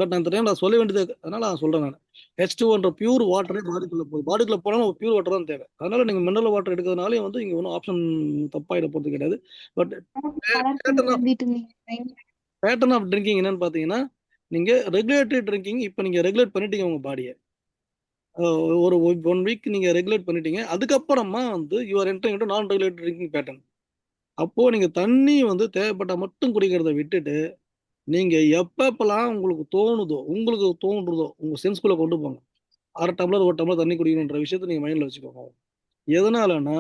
பட் அந்த டைம் நான் சொல்ல வேண்டியது, அதனால நான் சொல்கிறேன். நான் H2Oன்ற பியூர் வாட்டரே பாடிக்குள்ளே போகுது. பாடிக்குள்ளே போனால் பியூர் வாட்டர் தான் தேவை. அதனால நீங்கள் மினரல் வாட்டர் எடுக்கிறதுனாலே வந்து இங்கே ஒன்றும் ஆப்ஷன் தப்பாயிட போகிறது கிடையாது. பட் பேட்டர்ன் ஆஃப் ட்ரிங்கிங் என்னன்னு பார்த்தீங்கன்னா, நீங்கள் ரெகுலேட்டரி ட்ரிங்கிங் இப்போ நீங்கள் ரெகுலேட் பண்ணிட்டீங்க உங்கள் பாடியை. ஒரு 1 வீக் நீங்கள் ரெகுலேட் பண்ணிட்டீங்க. அதுக்கப்புறமா வந்து யூஆர் என்டரிங் இன்டு நான் ரெகுலேட்டரி ட்ரிங்கிங் பேட்டர்ன். அப்போது நீங்கள் தண்ணி வந்து தேவைப்பட்டால் மட்டும் குடிக்கிறத விட்டுட்டு, நீங்கள் எப்பப்பெல்லாம் உங்களுக்கு தோணுறதோ உங்கள் சென்ஸ்குள்ளே கொண்டு போங்க. 1/2 டம்ளர் 1 டம்ளர் தண்ணி குடிக்கணுன்ற விஷயத்தை நீங்கள் மைண்டில் வச்சுக்கோங்க. எதனாலன்னா,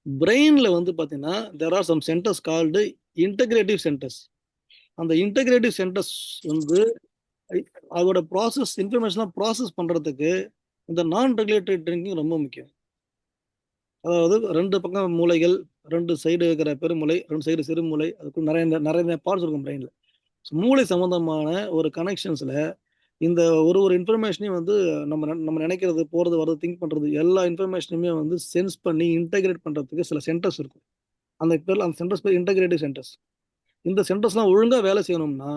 பிரெயினில் வந்து பார்த்தீங்கன்னா there are some centres called integrative centres. அந்த இன்டகிரேட்டிவ் சென்டர்ஸ் வந்து அதோட இன்ஃபர்மேஷனாக ப்ராசஸ் பண்ணுறதுக்கு இந்த நான் ரெகுலேட்டரி ட்ரிங்கிங் ரொம்ப முக்கியம். அதாவது 2 பக்கம் மூளைகள், 2 சைடு இருக்கிற பெருமூளை, 2 சைடு சிறுமூளை, அதுக்கு நிறைய நிறைய பார்ட்ஸ் இருக்கும் பிரெயினில். மூளை சம்மந்தமான ஒரு கனெக்ஷன்ஸில் இந்த ஒரு இன்ஃபர்மேஷனையும் வந்து நம்ம நினைக்கிறது, போகிறது, வர்றது, திங்க் பண்ணுறது, எல்லா இன்ஃபர்மேஷனுமே வந்து சென்ஸ் பண்ணி இன்டகிரேட் பண்ணுறதுக்கு சில சென்டர்ஸ் இருக்கும். அந்த சென்டர்ஸ் பேர் இன்டகிரேட்டிவ் சென்டர்ஸ். இந்த சென்டர்ஸ்லாம் ஒழுங்காக வேலை செய்யணும்னா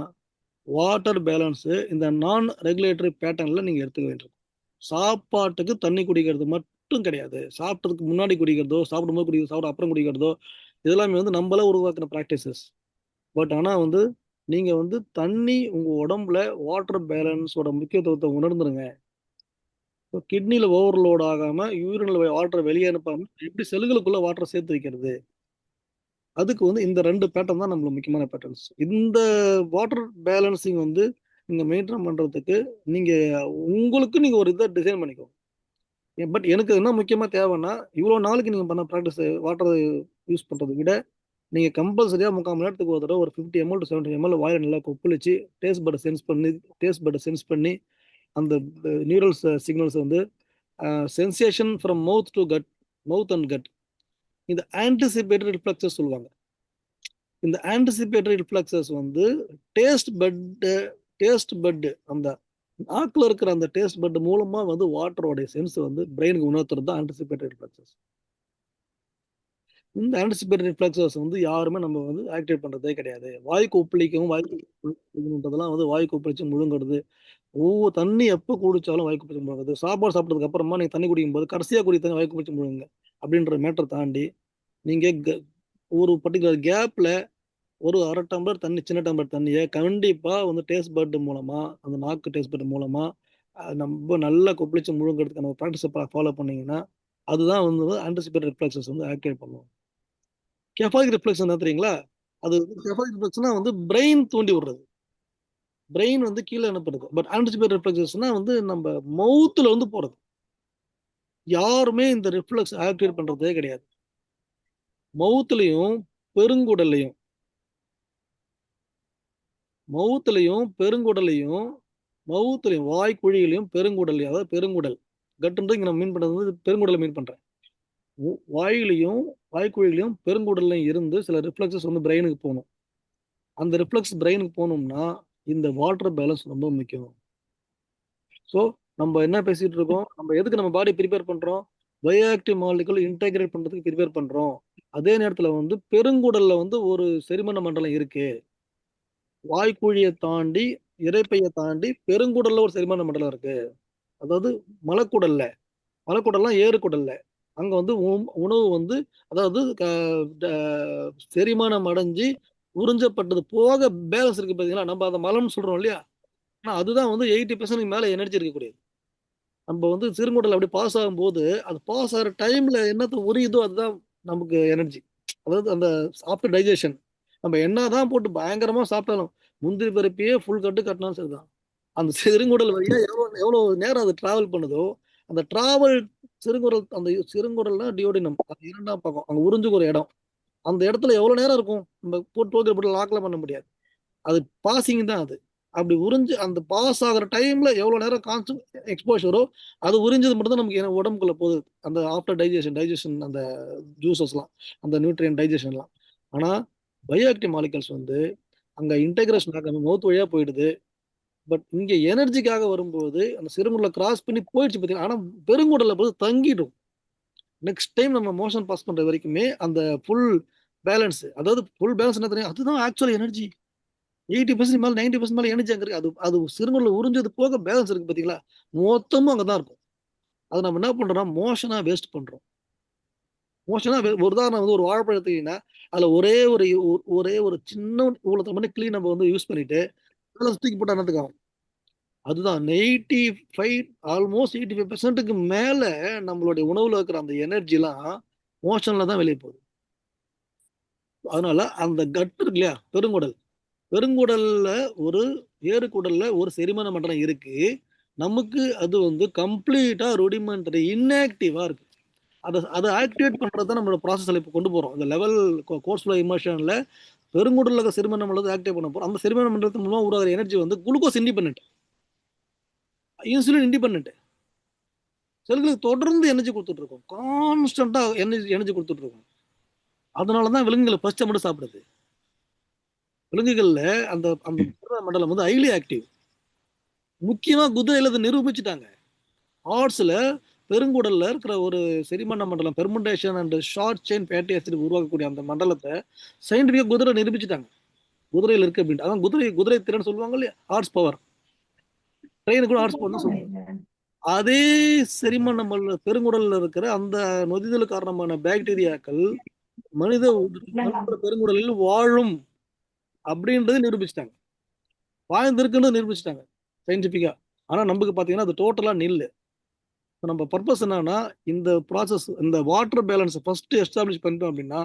வாட்டர் பேலன்ஸு இந்த நான் ரெகுலேட்டரி பேட்டர்னில் நீங்கள் எடுத்துக்க வேண்டும். சாப்பாட்டுக்கு தண்ணி குடிக்கிறது மட்டும் கிடையாது. சாப்பிட்டதுக்கு முன்னாடி குடிக்கிறதோ, சாப்பிடும்போது குடிக்கிறதோ, சாப்பிட அப்புறம் குடிக்கிறதோ, இதெல்லாமே வந்து நம்மள உருவாக்கின ப்ராக்டிசஸ். பட் ஆனால் வந்து நீங்கள் வந்து தண்ணி உங்கள் உடம்புல வாட்டர் பேலன்ஸோட முக்கியத்துவத்தை உணர்ந்துருங்க. இப்போ கிட்னியில் ஓவர்லோட் ஆகாமல் யூரினில் வாட்டரை வெளியே அனுப்பாமல் எப்படி செல்களுக்குள்ளே வாட்டரை சேர்த்து வைக்கிறது, அதுக்கு வந்து இந்த 2 பேட்டர்ன் தான் நம்மளுக்கு முக்கியமான பேட்டர்ன்ஸ். இந்த வாட்டர் பேலன்சிங் வந்து நீங்கள் மெயின்டைன் பண்ணுறதுக்கு உங்களுக்கு நீங்கள் ஒரு இதை டிசைன் பண்ணிக்கோங்க. பட் எனக்கு என்ன முக்கியமாக தேவைன்னா, இவ்வளோ நாளுக்கு நீங்கள் பண்ண ப்ராக்டிஸ் வாட்டர் யூஸ் பண்ணுறதை விட நீங்கள் கம்பல்சரியாக 3/4 மணி நேரத்துக்கு ஒரு தடவை ஒரு 50 ml to 70 ml வாயில் நல்லா கொப்பளிச்சு டேஸ்ட் பட்டை சென்ஸ் பண்ணி அந்த நியூரல் சிக்னல்ஸ் வந்து sensation from mouth and cut, இந்த ஆன்டிசிபேட்டரி ரிஃப்ளெக்ஸஸ் சொல்லுவாங்க. இந்த ஆன்டிசிபேட்டரி ரிஃப்ளெக்ஸஸ் வந்து டேஸ்ட் பட்டு அந்த நாக்கில் இருக்கிற அந்த டேஸ்ட் பட் மூலமா வந்து வாட்டரோடைய சென்ஸ் வந்து பிரெயினுக்கு உணர்த்துறது தான் ஆன்டிசிபேட்டரி ரிஃப்ளெக்ஸஸ். இந்த ஆன்டிசிபேட்டரி ரிஃப்ளெக்ஸஸ் வந்து யாருமே நம்ம வந்து ஆக்டிவேட் பண்ணுறதே கிடையாது. வாய்க்கு ஒப்பளிக்கவும் வாய்க்கு வந்து வாய்க்கு ஒப்பளிச்சு முழுங்குறது, ஒவ்வொரு தண்ணி எப்போ குடிச்சாலும் வாய்க்கு பிடிச்சி முழுங்குது. சாப்பாடு சாப்பிட்டதுக்கு அப்புறமா நீங்க தண்ணி குடிக்கும் போது கடைசியா குடி தண்ணி வாய்க்கு பிடிச்சி முழுங்குங்க அப்படின்ற மேட்டர் தாண்டி நீங்க ஒரு பர்டிகுலர் கேப்ல ஒரு அரை டம்ளர் தண்ணி, சின்ன டம்ளர் தண்ணியை கண்டிப்பா வந்து டேஸ்ட் பட் மூலமா, அந்த நாக்கு டேஸ்ட் பட் மூலமா நம்ம நல்லா கொப்பளிச்சு முழுங்கிறதுக்கான ப்ராக்டிஸை ஃபாலோ பண்ணீங்கன்னா அதுதான் வந்து ஆன்டிசிபேட்டரி ரிஃப்ளெக்ஸஸ் வந்து ஆக்டிவேட் பண்ணும். கெஃபாலிக் ரிஃப்ளெக்ஸ் என்ன தெரியுங்களா? அது கெஃபாலிக் ரிஃப்ளெக்ஸ்னா வந்து பிரெயின் தூண்டி விடுறது. பிரெயின் வந்து கீழே அனுப்புறது. பட் ஆன்டிசிபேட்டரி ரிஃப்ளெக்ஸஸ்னா வந்து நம்ம மவுத்துல வந்து போறது. யாருமே இந்த ரிஃப்ளெக்ஸ் ஆக்டிவேட் பண்றதே கிடையாது. மவுத்துலையும் பெருங்குடல்லையும் பெருங்குடலையும் மவுத்துலையும் வாய்க்குழியிலையும் பெருங்குடலையும், அதாவது பெருங்குடல் கட்டுன்றது இங்க நான் மீன் பண்றது வந்து பெருங்குடலை மீன் பண்றேன். வாயிலையும் வாய்க்குழியிலையும் பெருங்குடல்லையும் இருந்து சில ரிஃப்ளெக்ஸஸ் வந்து பிரெயினுக்கு போகணும். அந்த ரிஃப்ளெக்ஸ் பிரெயினுக்கு போகணும்னா இந்த வாட்டர் பேலன்ஸ் ரொம்ப முக்கியம். ஸோ நம்ம என்ன பேசிட்டு இருக்கோம், நம்ம எதுக்கு நம்ம பாடி ப்ரிப்பேர் பண்றோம், பயோஆக்டிவ் மாலிகுல் இன்டெகிரேட் பண்றதுக்கு ப்ரிப்பேர் பண்றோம். அதே நேரத்துல வந்து பெருங்குடல்ல வந்து ஒரு செரிமான மண்டலம் இருக்கு. வாய்க்குழியை தாண்டி இரைப்பையை தாண்டி பெருங்குடல்ல ஒரு செரிமான மண்டலம் இருக்கு. அதாவது மலக்குடல்ல, மலக்குடல்லாம் ஏறுகுடல்ல அங்க வந்து உணவு வந்து அதாவது செரிமானம் அடைஞ்சு உறிஞ்சப்பட்டது போக பேலன்ஸ் இருக்கு பாத்தீங்களா, நம்ம அதை மலம்னு சொல்றோம் இல்லையா. ஆனா அதுதான் வந்து 80% மேல எனர்ஜி இருக்கக்கூடியது. நம்ம வந்து சிறுங்குடல் அப்படி பாஸ் ஆகும்போது அது பாஸ் ஆகிற டைம்ல என்னத்தை உரியுதோ அதுதான் நமக்கு எனர்ஜி. அதாவது அந்த ஆஃப்டர் டைஜஷன் நம்ம என்னதான் போட்டு பயங்கரமா சாப்பிட்டாலும் முந்திரி பருப்பையே ஃபுல் கட்டு கட்டினாலும் சரிதான், அந்த சிறுங்குடல் வழியா எவ்வளவு நேரம் அது டிராவல் பண்ணுதோ அந்த டிராவல் சிறுங்குடல், அந்த சிறுங்குடல்னா டியோடினம், அது இரண்டாம் பக்கம் அங்க உறிஞ்சுக்கு ஒரு இடம், அந்த இடத்துல எவ்வளவு நேரம் இருக்கும் நம்ம போட்டு லாக்ல பண்ண முடியாது. அது பாசிங் தான் அது. அப்படி உறிஞ்சு அந்த பாஸ் ஆகிற டைம்ல எவ்வளவு நேரம் கான்ஸ்டன்ட் எக்ஸ்போஷரோ அது உறிஞ்சது மட்டும் தான் நமக்கு உடம்புக்குள்ள போகுது. அந்த ஆஃப்டர் டைஜஷன் அந்த ஜூசஸ்லாம், அந்த நியூட்ரியன் டைஜஷன்லாம். ஆனா பயோஆக்டிவ் மாலிகல்ஸ் வந்து அங்க இன்டெகிரேஷன் ஆகாம மவுத் வழியா போயிடுது. பட் இங்க எனர்ஜிக்காக வரும்போது அந்த சிறுமுடலை கிராஸ் பண்ணி போயிடுச்சு பார்த்தீங்கன்னா, ஆனா பெருங்குடல்ல போய் தங்கிடும். நெக்ஸ்ட் டைம் நம்ம மோஷன் பாஸ் பண்ற வரைக்குமே அந்த ஃபுல் பேலன்ஸ், அதாவது ஃபுல் பேலன்ஸ் என்ன தெரியும், அதுதான் ஆக்சுவல் எனர்ஜி. 80% மேல 90% மேல எனர்ஜி அங்க இருக்கு. அது அது சிறுமுடல உறிஞ்சது போக பேலன்ஸ் இருக்கு பாத்தீங்களா, மொத்தமும் அங்கதான் இருக்கும். அது நம்ம என்ன பண்றோம்னா மோஷனா வேஸ்ட் பண்றோம். மோஷனா ஒரு உதாரணம் வந்து ஒரு வாழைப்பழத்துக்குன்னா அதுல ஒரே ஒரு சின்ன இவ்வளவு பண்ணி கிளீன் நம்ம வந்து யூஸ் பண்ணிட்டு பேலன்ஸ் தூக்கி போட்டா என்னத்துக்கு ஆகும். அதுதான் 85 ஆல்மோஸ்ட் 85%க்கு மேல நம்மளுடைய உணவுல இருக்கிற அந்த எனர்ஜி எல்லாம் மோஷன்ல தான் வெளியே போகுது. அதனால அந்த கட் இருக்கு இல்லையா, பெருங்குடல்ல ஒரு ஏறுகுடல்ல ஒரு செரிமான மண்டலம் இருக்கு. நமக்கு அது வந்து கம்ப்ளீட்டா ருடிமெண்டரி இன்ஆக்டிவா இருக்கு. அதை ஆக்டிவேட் பண்றது தான் நம்மளோட ப்ராசஸ்ல இப்போ கொண்டு போறோம். இந்த லெவல் கோர்ஸ் ஃப்ளோ இமர்ஷன்ல பெருங்குடல்ல இருக்க செரிமான மண்டலத்தை ஆக்டிவேட் பண்ண போறோம். அந்த செரிமான மண்டலத்தின் மூலமா உருவாகிற எனர்ஜி வந்து குளுக்கோஸ் இண்டிபெண்டன்ட், இன்சுலின் இண்டிபெண்டன்ட். செல்களுக்கு தொடர்ந்து எனர்ஜி கொடுத்துட்டு இருக்கும், கான்ஸ்டன்டா எனர்ஜி கொடுத்துட்டு இருக்கும். அதனாலதான் விலங்குகளை ஃபர்ஸ்ட் மட்டும் சாப்பிடுது. விலங்குகள்ல அந்த அந்த மண்டலம் வந்து ஹைலி ஆக்டிவ். முக்கியமா குதிரையில அதை நிரூபிச்சுட்டாங்க. ஹார்ஸ்ல பெருங்குடல்ல இருக்கிற ஒரு செரிமான மண்டலம் permutation and short chain fatty acid உருவாக்கக்கூடிய அந்த மண்டலத்தை சயின்டிபிக்கா குதிரை நிரூபிச்சுட்டாங்க. குதிரையில் இருக்கு அப்படின்ட்டு. அதான் குதிரை திறன் சொல்லுவாங்க இல்லையா, ஹார்ஸ் பவர். ட்ரெயினு கூட ஹார்ஸ் பவர் தான் சொல்லுவாங்க. அதே செரிமான பெருங்குடல்ல இருக்கிற அந்த நொதிதல் காரணமான பாக்டீரியாக்கள் மனித பெருங்குடலில் வாழும் அப்படின்றது நிரூபிச்சிட்டாங்க. வாழ்ந்திருக்குன்னு நிரூபிச்சிட்டாங்க சயின்டிபிக்கா. ஆனா நமக்கு பாத்தீங்கன்னா அது டோட்டலா நில்லு. நம்ம பர்பஸ் என்னன்னா இந்த ப்ராசஸ், இந்த வாட்டர் பேலன்ஸ் ஃபர்ஸ்ட் எஸ்டாப்ளிஷ் பண்ணிட்டோம் அப்படின்னா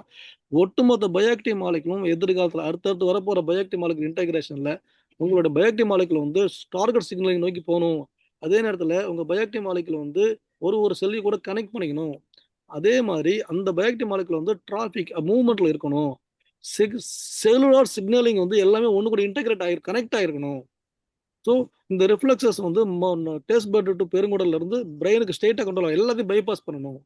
ஒட்டுமொத்த பயோஆக்டிவ் மாலிகுலும் எதிர்காலத்தில் அடுத்தடுத்து வரப்போற பயோஆக்டிவ் மாலிகுல் இன்டெகிரேஷன்ல உங்களோட பயோஆக்டிவ் மாலிகுல் வந்து டார்கெட் சிக்னலிங் நோக்கி போகணும். அதே நேரத்தில் உங்க பயோஆக்டிவ் மாலிகுல் வந்து ஒரு செல்லையும் கூட கனெக்ட் பண்ணிக்கணும். அதே மாதிரி அந்த பயோஆக்டிவ் மாலிகுல் வந்து டிராஃபிக் மூவ்மெண்ட்ல இருக்கணும். செல்லுலார் சிக்னலிங் வந்து எல்லாமே ஒன்று கூட இன்டெகிரேட் கனெக்ட் ஆயிருக்கணும். ஸோ இந்த ரிஃப்ளெக்சஸ் வந்து டேஸ்ட் பட் டு பெருங்குடல்ல இருந்து பிரெயினுக்கு ஸ்ட்ரெயிட்டாக கொண்டு வரலாம், எல்லாத்தையும் பைபாஸ் பண்ணணும்.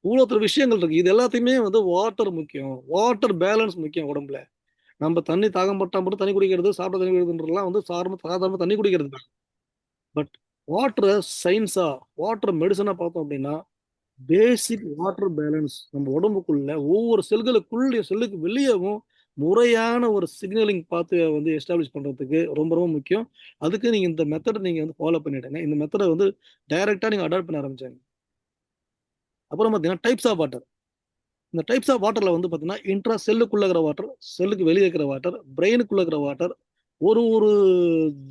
இவ்வளோ விஷயங்கள் இருக்கு. இது எல்லாத்தையுமே வந்து வாட்டர் முக்கியம், வாட்டர் பேலன்ஸ் முக்கியம் உடம்புல. நம்ம தண்ணி தாகம் பட்டா மட்டும் தண்ணி குடிக்கிறது, சாப்பிட தண்ணி குடிக்கிறதுலாம் வந்து சாதாரண தண்ணி குடிக்கிறது தான். பட் வாட்டரை சயின்ஸா, வாட்டர் மெடிசனா பார்த்தோம் அப்படின்னா பேசிக் வாட்டர் பேலன்ஸ் நம்ம உடம்புக்குள்ள ஒவ்வொரு செல்லுக்கு வெளியேவும் முறையான ஒரு சிக்னலிங் பாத்து வந்து எஸ்டாப்ளிஷ் பண்றதுக்கு ரொம்ப ரொம்ப முக்கியம். அதுக்கு நீங்க இந்த மெத்தட் நீங்க வந்து ஃபாலோ பண்ணிடுங்க. இந்த மெத்தட வந்து டைரக்டா நீங்க அடாப்ட் பண்ண ஆரம்பிச்சாங்க. அப்புறம் பார்த்தீங்கன்னா டைப்ஸ் ஆஃப் வாட்டர். இந்த டைப்ஸ் ஆஃப் வாட்டர்ல வந்து பார்த்தீங்கன்னா இன்ட்ரா செல்லுக்குள்ள இருக்கிற வாட்டர், செல்லுக்கு வெளியே இருக்கிற வாட்டர், பிரெயினுக்குள்ள இருக்கிற வாட்டர், ஒரு ஒரு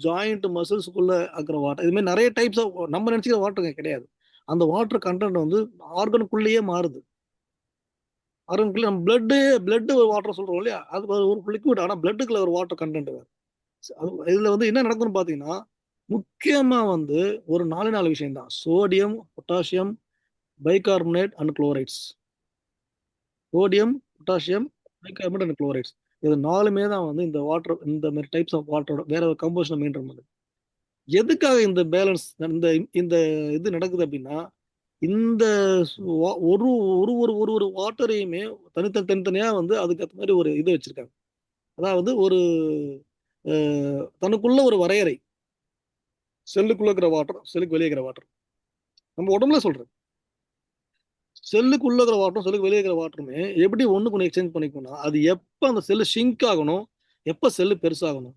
ஜாயிண்ட் மசில்ஸ்க்குள்ள இருக்கிற வாட்டர். இது மாதிரி நிறைய டைப்ஸ் ஆஃப் நம்ம நினைச்சுக்கிற வாட்டர் கிடையாது. அந்த வாட்டர் கண்டென்ட் வந்து ஆர்கனுக்குள்ளேயே மாறுது. ஆர்கனுக்குள்ள நம்ம பிளட் வாட்டர் சொல்றோம் இல்லையா, அது ஒரு லிக்விட். ஆனா பிளட்டுக்குள்ள ஒரு வாட்டர் கண்டென்ட் வேறு. இதுல வந்து என்ன நடக்கும்னு பாத்தீங்கன்னா முக்கியமா வந்து ஒரு 4 விஷயம் தான். Sodium, potassium, bicarbonate and chlorides. Sodium, potassium, bicarbonate and chlorides. இது 4மே தான் வந்து இந்த வாட்டர், இந்த மாதிரி டைப்ஸ் ஆஃப் வாட்டரோட வேற ஒரு கம்போசிஷன் மெயின்டைன் பண்ணுது. எதுக்காக இந்த பேலன்ஸ், இந்த இந்த இது நடக்குது அப்படின்னா, இந்த ஒரு ஒரு ஒரு ஒரு ஒரு வாட்டரையுமே தனித்தனியா வந்து அதுக்கு ஏற்ற மாதிரி ஒரு இது வச்சிருக்காங்க. அதாவது ஒரு தனக்குள்ள ஒரு வரையறை. செல்லுக்குள்ள இருக்கிற வாட்டர், செல்லுக்கு வெளியே இருக்கிற வாட்டர். நம்ம உடம்புல சொல்றேன். செல்லுக்குள்ள இருக்கிற வாட்டரும் செல்லுக்கு வெளியே இருக்கிற வாட்டருமே எப்படி ஒண்ணுக்கு ஒன்று எக்ஸ்சேஞ்ச் பண்ணிக்கணும்னா, அது எப்ப அந்த செல்லு ஷிங்க் ஆகணும், எப்ப செல்லு பெருசாகணும்.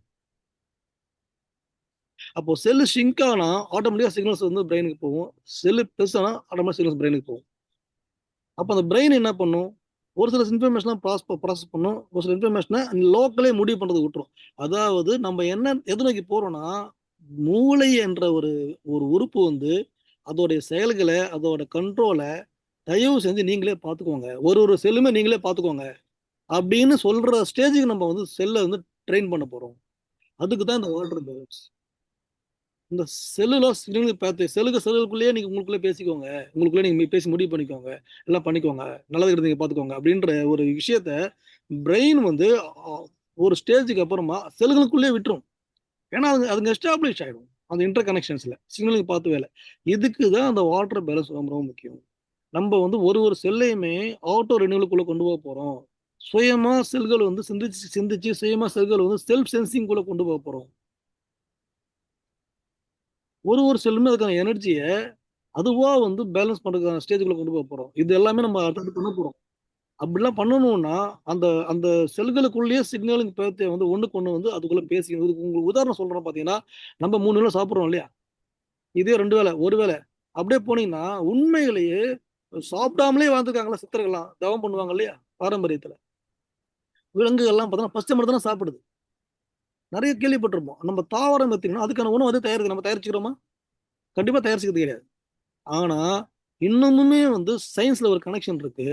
அப்போ செல்லு ஷிங்க் ஆனா ஆட்டோமேட்டிக்கா சிக்னல்ஸ் வந்து பிரெயினுக்கு போகும். செல்லு பெருசானா ஆட்டோமேட்டிக் சிக்னல்ஸ் பிரெயினுக்கு போகும். அப்போ அந்த பிரெயின் என்ன பண்ணும், ஒரு சில இன்ஃபர்மேஷன் ப்ராசஸ் பண்ணும், ஒரு சில இன்ஃபர்மேஷனை லோக்கலே முடிவு பண்றது விட்டுரும். அதாவது நம்ம என்ன எது நோக்கி போறோம்னா, மூளை என்ற ஒரு ஒரு உறுப்பு வந்து அதோடைய செயல்களை, அதோட கண்ட்ரோலை தயவு செஞ்சு நீங்களே பார்த்துக்கோங்க, ஒரு ஒரு செல்லுமே நீங்களே பார்த்துக்கோங்க அப்படின்னு சொல்ற ஸ்டேஜுக்கு நம்ம வந்து செல்லை வந்து ட்ரெயின் பண்ண போறோம். அதுக்கு தான் இந்த வாட்டர் பேலன்ஸ். இந்த செல்லுலார் சிக்னலிங் பார்த்து செல்லுக்குள்ளேயே நீங்க உங்களுக்குள்ளே பேசிக்கோங்க, உங்களுக்குள்ளே நீங்க பேசி முடிவு பண்ணிக்கோங்க, எல்லாம் பண்ணிக்கோங்க, நல்லது கெட்டது நீங்க பார்த்துக்கோங்க அப்படின்ற ஒரு விஷயத்த பிரெயின் வந்து ஒரு ஸ்டேஜுக்கு அப்புறமா செல்லுகளுக்குள்ளே விட்டுரும். ஏன்னா அதுங்க எஸ்டாப்ளிஷ் ஆயிடும் அந்த இன்டர் கனெக்ஷன்ஸ்ல சிக்னலிங் பார்த்து வேலை. இதுக்கு தான் அந்த வாட்டர் பேலன்ஸ் ரொம்ப ரொம்ப முக்கியம். நம்ம வந்து ஒரு ஒரு செல்லையுமே ஆட்டோ ரெனியூவலுக்குள்ள கொண்டு போக போறோம். சுயமா செல்கள் வந்து சிந்திச்சு சிந்திச்சு சுயமா செல்கள் வந்து செல்ஃப் சென்சிங் குள்ள கொண்டு போக போறோம். ஒரு ஒரு செல்லுமே அதுக்கான எனர்ஜியை அதுவா வந்து பேலன்ஸ் பண்றதுக்கான ஸ்டேஜுக்குள்ள கொண்டு போக போறோம். இது எல்லாமே நம்ம அடுத்தது பண்ண போறோம். அப்படிலாம் பண்ணணும்னா அந்த அந்த செல்களுக்குள்ளேயே சிக்னலிங் பேர்த்தை வந்து ஒண்ணுக்கு ஒண்ணு வந்து அதுக்குள்ள பேசி, உங்களுக்கு உதாரணம் சொல்றோம் பாத்தீங்கன்னா, நம்ம 3 வேளை சாப்பிடுறோம் இல்லையா, இதே 2 வேளை, ஒரு வேளை அப்படியே போனீங்கன்னா உண்மையிலேயே சாப்பிடாமலே வாழ்ந்துருக்காங்களா சித்தர்கள்லாம், தவம் பண்ணுவாங்க இல்லையா பாரம்பரியத்துல. விலங்குகள்லாம் பார்த்தோன்னா பச்சை மரம் தானே சாப்பிடுது. நிறைய கேள்விப்பட்டிருப்போம். நம்ம தாவரம் பார்த்தீங்கன்னா அதுக்கான உணவு அது தயாரிக்குது. நம்ம தயாரிச்சுக்கிறோமா? கண்டிப்பா தயாரிச்சுக்கிறது கிடையாது. ஆனா இன்னமுமே வந்து சயின்ஸ்ல ஒரு கனெக்ஷன் இருக்கு.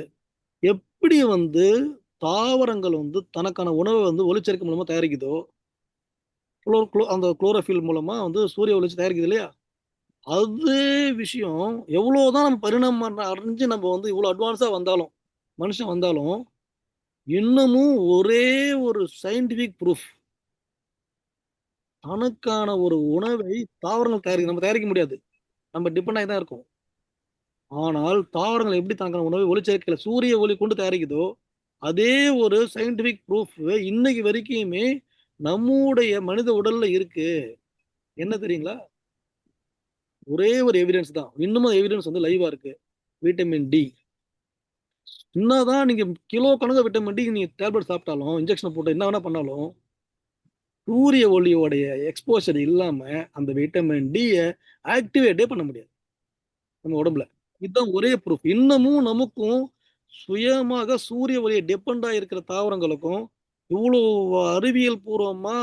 எப்படி வந்து தாவரங்கள் வந்து தனக்கான உணவை வந்து ஒளிச்சேர்க்கை மூலமா தயாரிக்குதோ, அந்த குளோரோஃபில் மூலமா வந்து சூரிய ஒளிச்சு தயாரிக்குது இல்லையா, அதே விஷயம் எவ்வளவுதான் நம்ம பரிணாமம் அடைஞ்சு நம்ம வந்து இவ்வளவு அட்வான்ஸா வந்தாலும், மனுஷன் வந்தாலும் இன்னமும் ஒரே ஒரு சயின்டிபிக் ப்ரூஃப், தனக்கான ஒரு உணவை தாவரங்கள் தயாரிக்கும். நம்ம தயாரிக்க முடியாது. நம்ம டிபெண்ட் ஆகி தான் இருக்கோம். ஆனால் தாவரங்கள் எப்படி தனக்கான உணவை ஒளிச்சேர்க்கையில சூரிய ஒளி கொண்டு தயாரிக்குதோ, அதே ஒரு சயின்டிபிக் ப்ரூஃப் இன்னைக்கு வரைக்குமே நம்முடைய மனித உடல்ல இருக்கு. என்ன தெரியுங்களா? ஒரே ஒரு எவிடன்ஸ் தான். இன்னமும் எவிடன்ஸ் வந்து லைவா இருக்கு. Vitamin D. என்னதான் நீங்க கிலோ கணக்கு விட்டமின் டி நீங்க டேப்லெட் சாப்பிட்டாலும், இன்ஜெக்ஷன் போட்டு என்ன வேணா பண்ணாலும், சூரிய ஒளியோடைய எக்ஸ்போஷர் இல்லாம அந்த விட்டமின் டி ஆக்டிவேட்டே பண்ண முடியாது நம்ம உடம்புல. இதுதான் ஒரே ப்ரூஃப். இன்னமும் நமக்கும் சுயமாக சூரிய ஒளியை டிபெண்ட் ஆகிருக்கிற தாவரங்களுக்கும் இவ்வளோ அறிவியல் பூர்வமா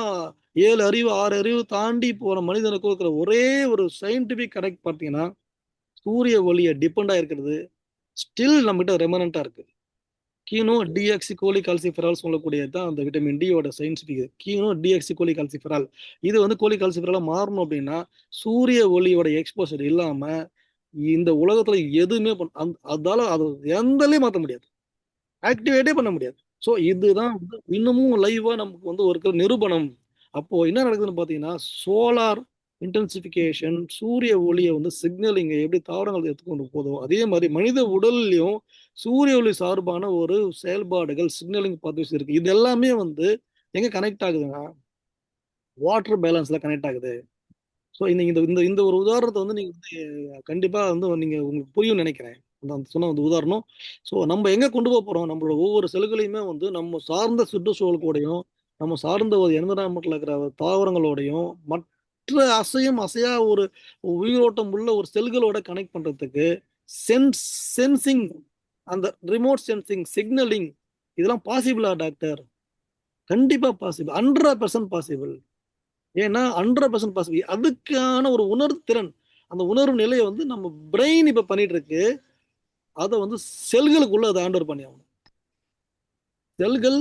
7 அறிவு 6 அறிவு தாண்டி போற மனிதனுக்கும் இருக்கிற ஒரே ஒரு சயின்டிபிக் கனெக்ட் பார்த்தீங்கன்னா, சூரிய ஒளியை டிபெண்ட் ஆகிருக்கிறது ஸ்டில் நம்மகிட்ட ரெமனண்டா இருக்கு. கீனோ டிஆக்சி கோலி கால்சிஃபெரால் சொல்லக்கூடியது தான் அந்த விட்டமின் டியோட சயின்டிபிக். கீனோ டிஆக்சி கோலி கால்சிஃபெரால். இது வந்து கோலி கால்சிஃபெராலா மாறணும் அப்படின்னா சூரிய ஒளியோட எக்ஸ்போசர் இல்லாம இந்த உலகத்துல எதுவுமே அதால அது எந்தலையும் மாற்ற முடியாது, ஆக்டிவேட்டே பண்ண முடியாது. ஸோ இதுதான் வந்து இன்னமும் லைவா நமக்கு வந்து ஒரு நிரூபணம். அப்போ என்ன நடக்குதுன்னு பார்த்தீங்கன்னா, சோலார் இன்டென்சிஃபிகேஷன், சூரிய ஒளியை வந்து சிக்னலிங் எப்படி தாவரங்கள் எடுத்துக்கொண்டு போதோ அதே மாதிரி மனித உடல்லையும் சூரிய ஒளி சார்பான ஒரு செயல்பாடுகள் சிக்னலிங் பாத்வேஸ் இருக்கு. இது எல்லாமே வந்து எங்க கனெக்ட் ஆகுதுன்னா வாட்டர் பேலன்ஸ்ல கனெக்ட் ஆகுது. ஸோ இந்த இந்த இந்த இந்த ஒரு உதாரணத்தை வந்து நீங்க வந்து கண்டிப்பா வந்து நீங்க உங்களுக்கு புரியும் நினைக்கிறேன். அந்த சொன்ன அந்த உதாரணம். ஸோ நம்ம எங்க கொண்டு போக போறோம்? நம்மளோட ஒவ்வொரு செல்களையுமே வந்து நம்ம சார்ந்த சுற்றுச்சூழல் கூடயும், நம்ம சார்ந்த ஒரு என்விரான்மெண்ட்ல இருக்கிற தாவரங்களோடையும், மற்ற அசையா ஒரு உயிரோட்டம் உள்ள ஒரு செல்களோட கனெக்ட் பண்றதுக்கு சென்சிங், அந்த ரிமோட் சென்சிங், சிக்னலிங், இதெல்லாம் பாசிபிளா டாக்டர்? கண்டிப்பா பாசிபிள். 100% பாசிபிள். ஏன்னா 100% பாசிபிள். அதுக்கான ஒரு உணர்வு திறன், அந்த உணர்வு நிலையை வந்து நம்ம பிரெயின் இப்ப பண்ணிட்டு இருக்கு. அதை வந்து செல்களுக்குள்ள அதை ஹேண்ட் ஓவர் பண்ணி ஆகணும். செல்கள்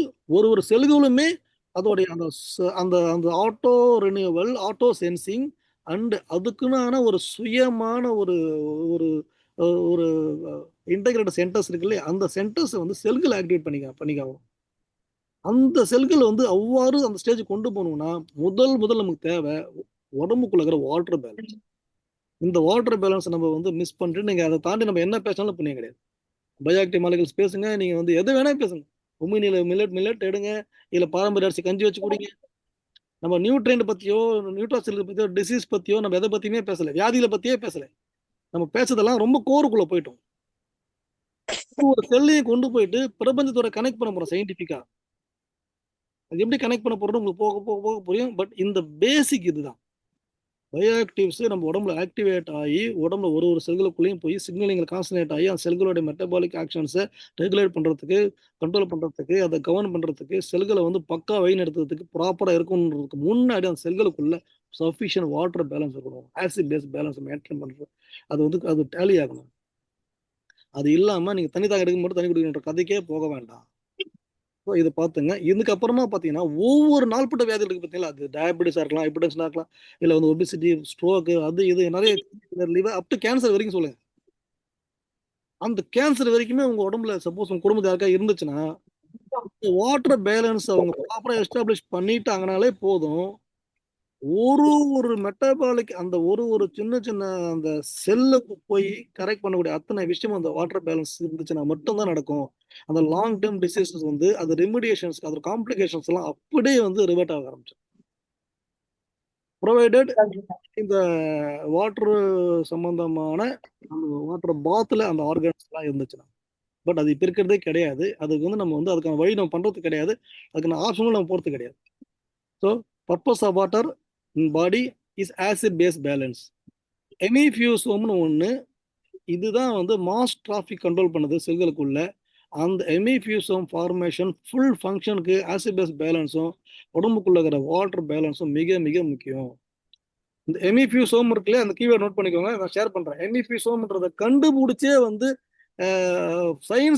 ஒரு செல்களுமே அதோடைய அந்த அந்த auto renewal, auto sensing and அதுக்குன்னு ஒரு சுயமான ஒரு ஒரு ஒரு இன்டகிரேட்டட் சென்டர்ஸ் இருக்கு இல்லையா, அந்த சென்டர்ஸை வந்து செல்கள் ஆக்டிவேட் பண்ணிக்காகும். அந்த செல்கள் வந்து அவ்வாறு அந்த ஸ்டேஜ் கொண்டு போகணும்னா முதல் நமக்கு தேவை உடம்புக்குள்ள இருக்கிற வாட்டர் பேலன்ஸ். இந்த வாட்டர் பேலன்ஸ் நம்ம வந்து மிஸ் பண்ணிட்டு நீங்க அதை தாண்டி நம்ம என்ன பேசினாலும் புண்ணியம் கிடையாது. பயோஆக்டிவ் மாலிகல்ஸ் பேசுங்க, நீங்க வந்து எது வேணா பேசுங்க. உமினில மில்லட் எடுங்க, இல்ல பாரம்பரிய அரிசி கஞ்சி வச்சு குடிங்க. நம்ம நியூட்ரியன்ட் பத்தியோ, நியூட்ராசில் பத்தியோ, டிசீஸ் பத்தியோ நம்ம எதை பத்தியுமே பேசல, வியாதிகளை பத்தியே பேசல. நம்ம பேசுறதெல்லாம் ரொம்ப கோருக்குள்ள போயிட்டோம். ஒரு செல்லையும் கொண்டு போயிட்டு பிரபஞ்சத்தோட கனெக்ட் பண்ண போறோம் சயின்டிபிக்கா. அது எப்படி கனெக்ட் பண்ண போறோம் உங்களுக்கு போக போக போக புரியும். பட் இந்த பேசிக் இதுதான். பயோஆக்டிவ்ஸ் நம்ம உடம்புல ஆக்டிவேட் ஆகி உடம்புல ஒரு செல்களுக்குள்ளேயும் போய் சிக்னலிங்களை கான்சன்ட்ரேட் ஆகி அந்த செல்களோட மெட்டபாலிக் ஆக்ஷன்ஸை ரெகுலேட் பண்ணுறதுக்கு, கண்ட்ரோல் பண்ணுறதுக்கு, அதை கவர்ன் பண்ணுறதுக்கு, செல்களை வந்து பக்கா வழி நடத்துறதுக்கு ப்ராப்பராக இருக்கணுன்றதுக்கு முன்னாடி அந்த செல்களுக்குள்ள சஃபிஷியன்ட் வாட்டர் பேலன்ஸ் இருக்கணும். ஆசிட் பேஸ் பேலன்ஸ் மெயின்டைன் பண்ணுறது அது வந்து அது டேலி ஆகணும். அது இல்லாமல் நீங்கள் தண்ணி தாங்க எடுக்க மட்டும் தண்ணி குடிக்கணுன்ற கதைக்கே போக வேண்டாம். ஸோ இதை பார்த்துங்க. இதுக்கப்புறமா பார்த்தீங்கன்னா ஒவ்வொரு நாள்பட்ட வியாதி இருக்கு பார்த்தீங்களா, அது டயபெட்டிஸாக இருக்கலாம், ஹைப்பர்டென்ஷனாக இருக்கலாம், இல்லை வந்து ஒபிசிட்டி, ஸ்ட்ரோக்கு, அது இது நிறைய லிவர் அப் டு கேன்சர் வரைக்கும் சொல்லுங்க. அந்த கேன்சர் வரைக்குமே உங்க உடம்புல சப்போஸ் உங்க குடும்பத்தில் யாருக்கா இருந்துச்சுன்னா வாட்டர் பேலன்ஸ் அவங்க ப்ராப்பரா எஸ்டாப்ளிஷ் பண்ணிட்டாங்கனாலே போதும். ஒரு மெட்டபாலிக் அந்த ஒரு சின்ன சின்ன அந்த செல்லுக்கு போய் கரெக்ட் பண்ணக்கூடிய அத்தனை விஷயம் அந்த வாட்டர் பேலன்ஸ் இருந்துச்சுன்னா மட்டும்தான் நடக்கும். அந்த லாங் டேர்ம் டிசீசஸ் வந்து அது ரெமிடியேஷன்ஸ், அதோட காம்ப்ளிகேஷன்ஸ் எல்லாம் அப்படியே வந்து ரிவர்ட் ஆக ஆரம்பிச்சு. ப்ரொவைடட் இந்த வாட்டர் சம்பந்தமான அந்த வாட்டர் பாத்துல அந்த ஆர்கன்ஸ் எல்லாம் இருந்துச்சுன்னா. பட் அது இப்போ இருக்கிறதே கிடையாது. அதுக்கு வந்து நம்ம வந்து அதுக்கான வழி நம்ம பண்றது கிடையாது, அதுக்கான ஆப்ஷனும் நம்ம போறது கிடையாது. So purpose of water in body is acid base balance. எமிஃபியூசோம்னு ஒன்று, இதுதான் வந்து மாஸ் டிராஃபிக் கண்ட்ரோல் பண்ணுது செல்களுக்குள்ள. அந்த எமிஃபியூசோம் ஃபார்மேஷன் ஃபுல் ஃபங்க்ஷனுக்கு ஆசிட் பேஸ் பேலன்ஸும் உடம்புக்குள்ள இருக்கிற வாட்டர் பேலன்ஸும் மிக மிக முக்கியம். இந்த எமிஃபியூசோம் இருக்குல்ல, அந்த கீவேர்ட் நோட் பண்ணிக்கோங்க, நான் ஷேர் பண்றேன். எமிஃபியூசோம்ன்றதை கண்டுபிடிச்சே வந்து சயின்ஸ்